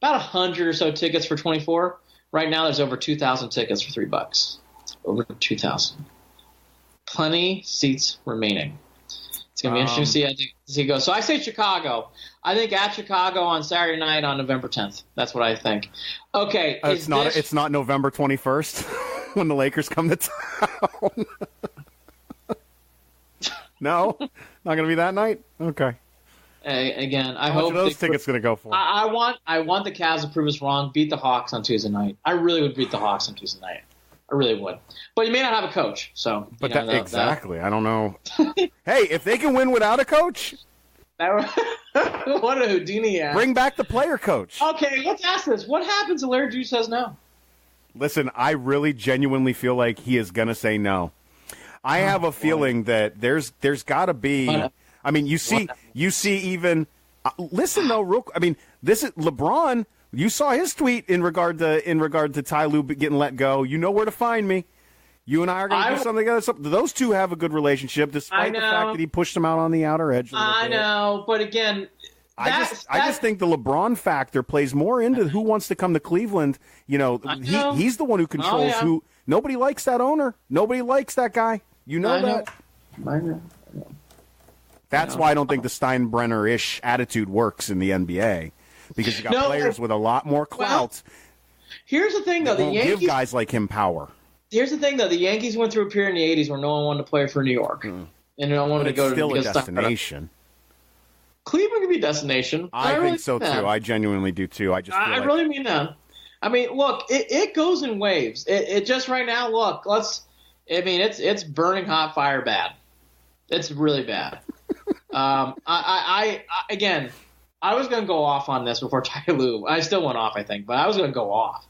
100 or so tickets for 24. Right now, there's over 2,000 tickets for $3. Over 2,000. Plenty seats remaining. It's going to be interesting to see it go. So I say Chicago. I think at Chicago on Saturday night on November 10th. That's what I think. Okay. It's not November 21st when the Lakers come to town. No? Not going to be that night? Okay. Again, I How hope much are those tickets going to go for? I want the Cavs to prove us wrong. Beat the Hawks on Tuesday night. I really would beat the Hawks on Tuesday night. I really would. But you may not have a coach, so. But exactly. I don't know. Hey, if they can win without a coach, what a Houdini ass. Bring back the player coach. Okay, let's ask this. What happens if Larry Drew says no? Listen, I really genuinely feel like he is going to say no. I have a feeling that there's got to be. I mean, you see even. Listen though, real. I mean, this is LeBron. You saw his tweet in regard to Ty Lue getting let go. You know where to find me. You and I are going to do something together. Those two have a good relationship, despite the fact that he pushed him out on the outer edge. I know, but again, I just think the LeBron factor plays more into who wants to come to Cleveland. You know, he's the one who controls who. Nobody likes that owner. Nobody likes that guy. You know that. I know. That's why I don't think the Steinbrenner-ish attitude works in the NBA, because you got players with a lot more clout. Well, here's the thing, though. The Yankees give guys like him power. Here's the thing, though. The Yankees went through a period in the '80s where no one wanted to play for New York, and no one wanted to go to still a destination. Cleveland can be a destination. I really think so too. I genuinely do too. I really mean that. I mean, look, it goes in waves. It just right now. Look, it's burning hot fire bad. It's really bad. I was going to go off on this before Ty Lue. I still went off, I think, but I was going to go off.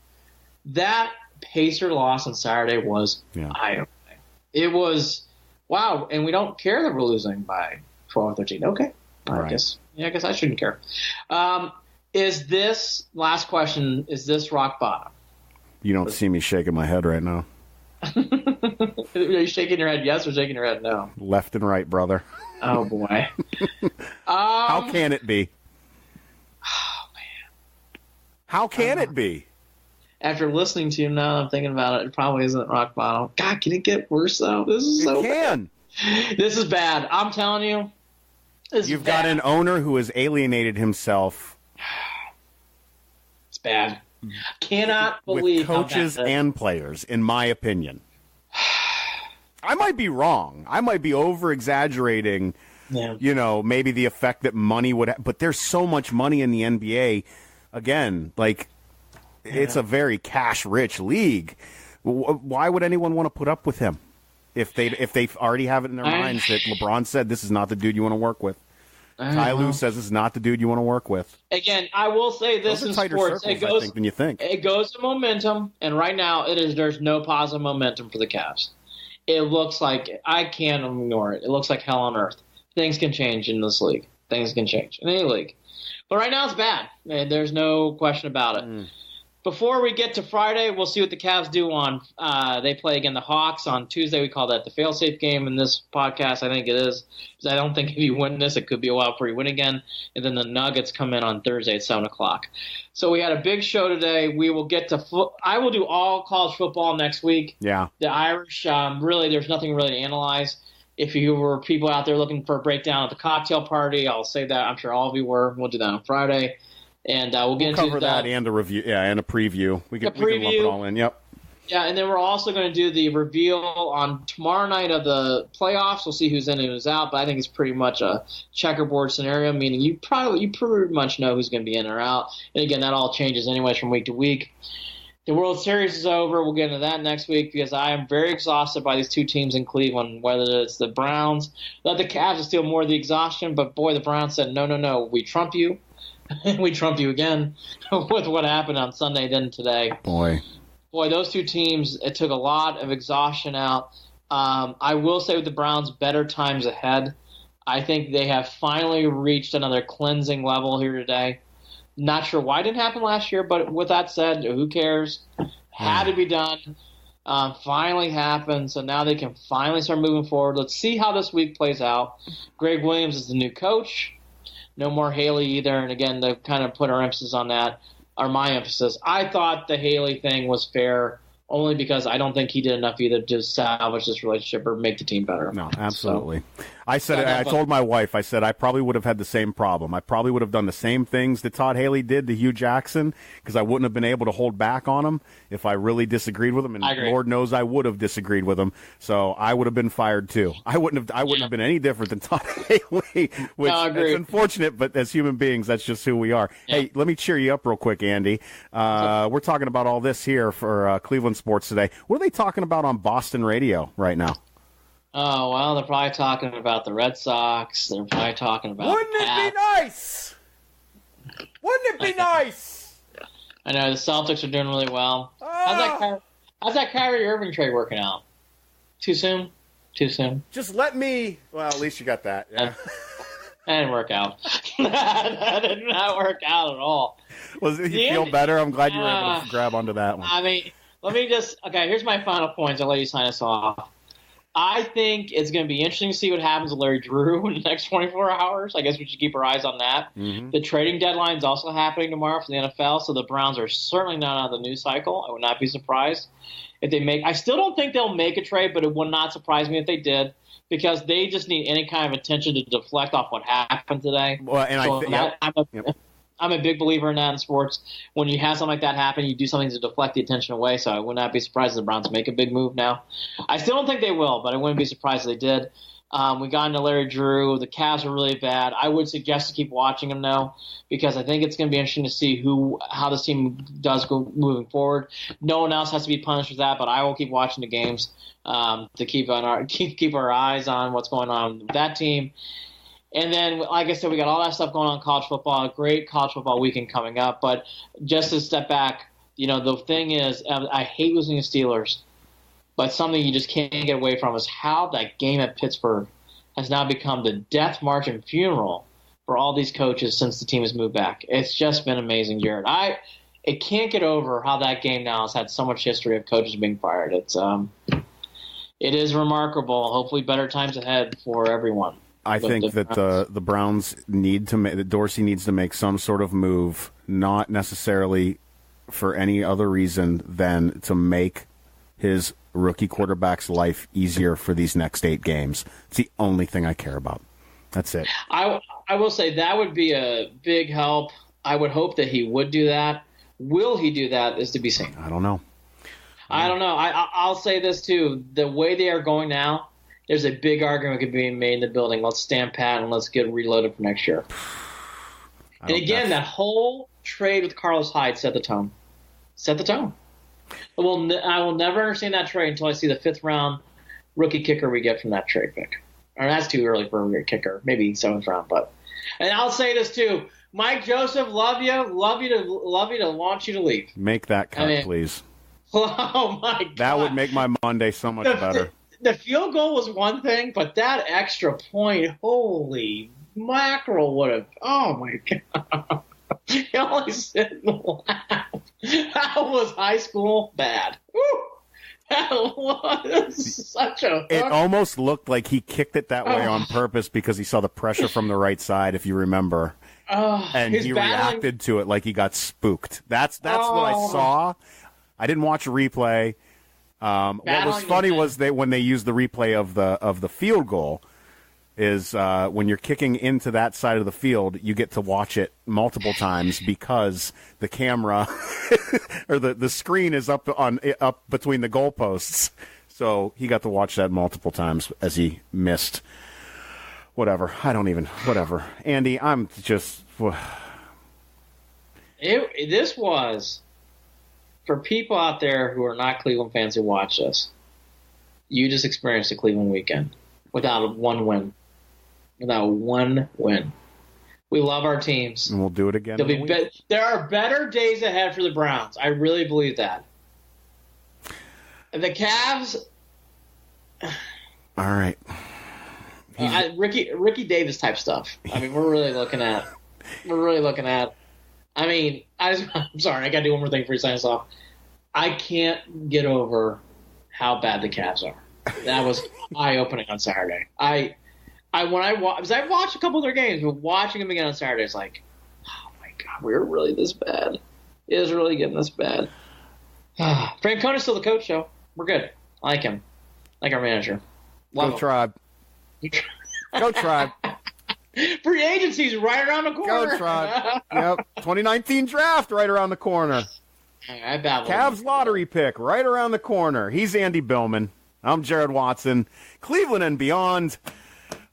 That Pacer loss on Saturday was eye-opening. It was, wow, and we don't care that we're losing by 12 or 13. Okay. I guess I shouldn't care. Is this, last question, is this rock bottom? You don't see me shaking my head right now. Are you shaking your head yes or shaking your head no? Left and right, brother. Oh, boy. How can it be? Oh, man. How can it be? After listening to you now, I'm thinking about it. It probably isn't rock bottom. God, can it get worse, though? This is so bad. This is bad. I'm telling you. You've got an owner who has alienated himself. It's bad. Cannot believe with coaches and players, in my opinion. I might be wrong. I might be over-exaggerating, maybe the effect that money would have. But there's so much money in the NBA. Again, it's a very cash-rich league. Why would anyone want to put up with him if they already have it in their minds that LeBron said this is not the dude you want to work with? Ty Lue says it's not the dude you want to work with. Again, I will say this in sports. I think, than you think. It goes to momentum, and right now there's no positive momentum for the Cavs. It looks like, I can't ignore it. It looks like hell on earth. Things can change in this league. Things can change in any league. But right now it's bad. There's no question about it. Before we get to Friday, we'll see what the Cavs do on. They play again the Hawks on Tuesday. We call that the fail-safe game in this podcast. I think it is. Because I don't think if you win this, it could be a while before you win again. And then the Nuggets come in on Thursday at 7 o'clock. So we had a big show today. We will get to I will do all college football next week. Yeah. The Irish, really, there's nothing really to analyze. If you were people out there looking for a breakdown at the cocktail party, I'll say that. I'm sure all of you were. We'll do that on Friday. And we'll get into cover that and a review, and a preview. We can lump it all in. Yep. Yeah, and then we're also going to do the reveal on tomorrow night of the playoffs. We'll see who's in and who's out, but I think it's pretty much a checkerboard scenario, meaning you pretty much know who's going to be in or out. And again, that all changes anyways from week to week. The World Series is over. We'll get into that next week because I am very exhausted by these two teams in Cleveland, whether it's the Browns. Let the Cavs steal more of the exhaustion, but boy, the Browns said, no, we trump you. We trump you again with what happened on Sunday then today. Boy, those two teams, it took a lot of exhaustion out. I will say with the Browns, better times ahead. I think they have finally reached another cleansing level here today. Not sure why it didn't happen last year, but with that said, who cares? Had to be done. Finally happened, so now they can finally start moving forward. Let's see how this week plays out. Greg Williams is the new coach. No more Haley either, and again, they've kind of put our emphasis on that, or my emphasis. I thought the Haley thing was fair, only because I don't think he did enough either to salvage this relationship or make the team better. No, absolutely. So, I told my wife, I said I probably would have had the same problem. I probably would have done the same things that Todd Haley did to Hue Jackson because I wouldn't have been able to hold back on him if I really disagreed with him. And Lord knows I would have disagreed with him. So I would have been fired too. I wouldn't have been any different than Todd Haley, which is unfortunate, but as human beings, that's just who we are. Yeah. Hey, let me cheer you up real quick, Andy. We're talking about all this here for Cleveland sports today. What are they talking about on Boston radio right now? Oh, well, they're probably talking about the Red Sox. They're probably talking about Wouldn't it be nice? Wouldn't it be nice? I know, the Celtics are doing really well. How's that Kyrie Irving trade working out? Too soon? Too soon? Just let me... Well, at least you got that. Yeah. That didn't work out. That did not work out at all. You feel better? I'm glad you were able to grab onto that one. I mean, let me just... Okay, here's my final points. I'll let you sign us off. I think it's going to be interesting to see what happens with Larry Drew in the next 24 hours. I guess we should keep our eyes on that. Mm-hmm. The trading deadline is also happening tomorrow for the NFL, so the Browns are certainly not out of the news cycle. I would not be surprised if they make – I still don't think they'll make a trade, but it would not surprise me if they did because they just need any kind of attention to deflect off what happened today. Well, and I'm a big believer in that in sports. When you have something like that happen, you do something to deflect the attention away. So I would not be surprised if the Browns make a big move now. I still don't think they will, but I wouldn't be surprised if they did. We got into Larry Drew. The Cavs are really bad. I would suggest to keep watching them now because I think it's going to be interesting to see how this team does go moving forward. No one else has to be punished for that, but I will keep watching the games to keep our eyes on what's going on with that team. And then, like I said, we got all that stuff going on in college football, a great college football weekend coming up. But just to step back, the thing is, I hate losing the Steelers, but something you just can't get away from is how that game at Pittsburgh has now become the death march and funeral for all these coaches since the team has moved back. It's just been amazing, Jared. I can't get over how that game now has had so much history of coaches being fired. It is remarkable. Hopefully better times ahead for everyone. I think that the Browns that Dorsey needs to make some sort of move, not necessarily for any other reason than to make his rookie quarterback's life easier for these next 8 games. It's the only thing I care about. That's it. I will say that would be a big help. I would hope that he would do that. Will he do that is to be seen. I don't know. I'll say this too. The way they are going now, there's a big argument could be made in the building. Let's stand pat and let's get reloaded for next year. And again, that whole trade with Carlos Hyde set the tone. Set the tone. I will never understand that trade until I see the 5th round rookie kicker we get from that trade pick. Or that's too early for a rookie kicker. Maybe 7th round, and I'll say this too. Mike Joseph, love you to launch you to leave. Make that cut, please. Oh my God. That would make my Monday so much better. The field goal was one thing, but that extra point, holy mackerel, would have. Oh, my God. You only sit and laugh. That was high school bad. Woo! That was such a. It almost looked like he kicked it that way on purpose because he saw the pressure from the right side, if you remember. And he reacted to it like he got spooked. That's what I saw. I didn't watch a replay. What was funny was when they used the replay of the field goal is when you're kicking into that side of the field, you get to watch it multiple times because the camera or the screen is up between the goalposts. So he got to watch that multiple times as he missed. Whatever. Whatever. Andy, I'm just. This was. For people out there who are not Cleveland fans who watch this, you just experienced a Cleveland weekend without one win. Without one win. We love our teams. And we'll do it again. There are better days ahead for the Browns. I really believe that. The Cavs. All right. Ricky Davis type stuff. I mean, we're really looking at. I mean, I'm sorry. I got to do one more thing before you sign us off. I can't get over how bad the Cavs are. That was eye-opening on Saturday. I've watched a couple of their games, but watching them again on Saturday, it's like, oh my God, we're really this bad. It is really getting this bad. Francona's still the coach, though. We're good. I like him. I like our manager. Go Tribe. Go Tribe. Free agency's right around the corner. Go Tribe. Yep. 2019 draft right around the corner. I babbled. Cavs lottery pick right around the corner. He's Andy Billman. I'm Jared Watson. Cleveland and beyond.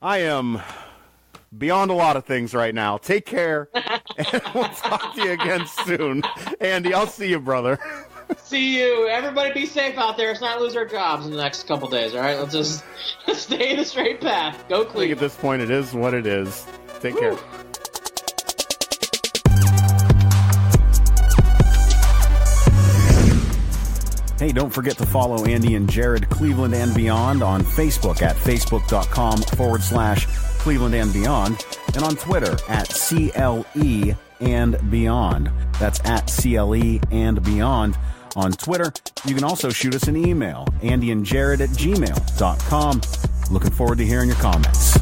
I am beyond a lot of things right now. Take care, and we'll talk to you again soon. Andy, I'll see you, brother. See you. Everybody be safe out there. Let's not lose our jobs in the next couple days, all right? Let's just stay in the straight path. Go Cleveland. I think at this point it is what it is. Take care. Hey, don't forget to follow Andy and Jarid Cleveland and Beyond on Facebook at facebook.com/Cleveland and Beyond, and on Twitter at CLE and Beyond. That's at CLE and Beyond on Twitter. You can also shoot us an email, andyandjarid@gmail.com. Looking forward to hearing your comments.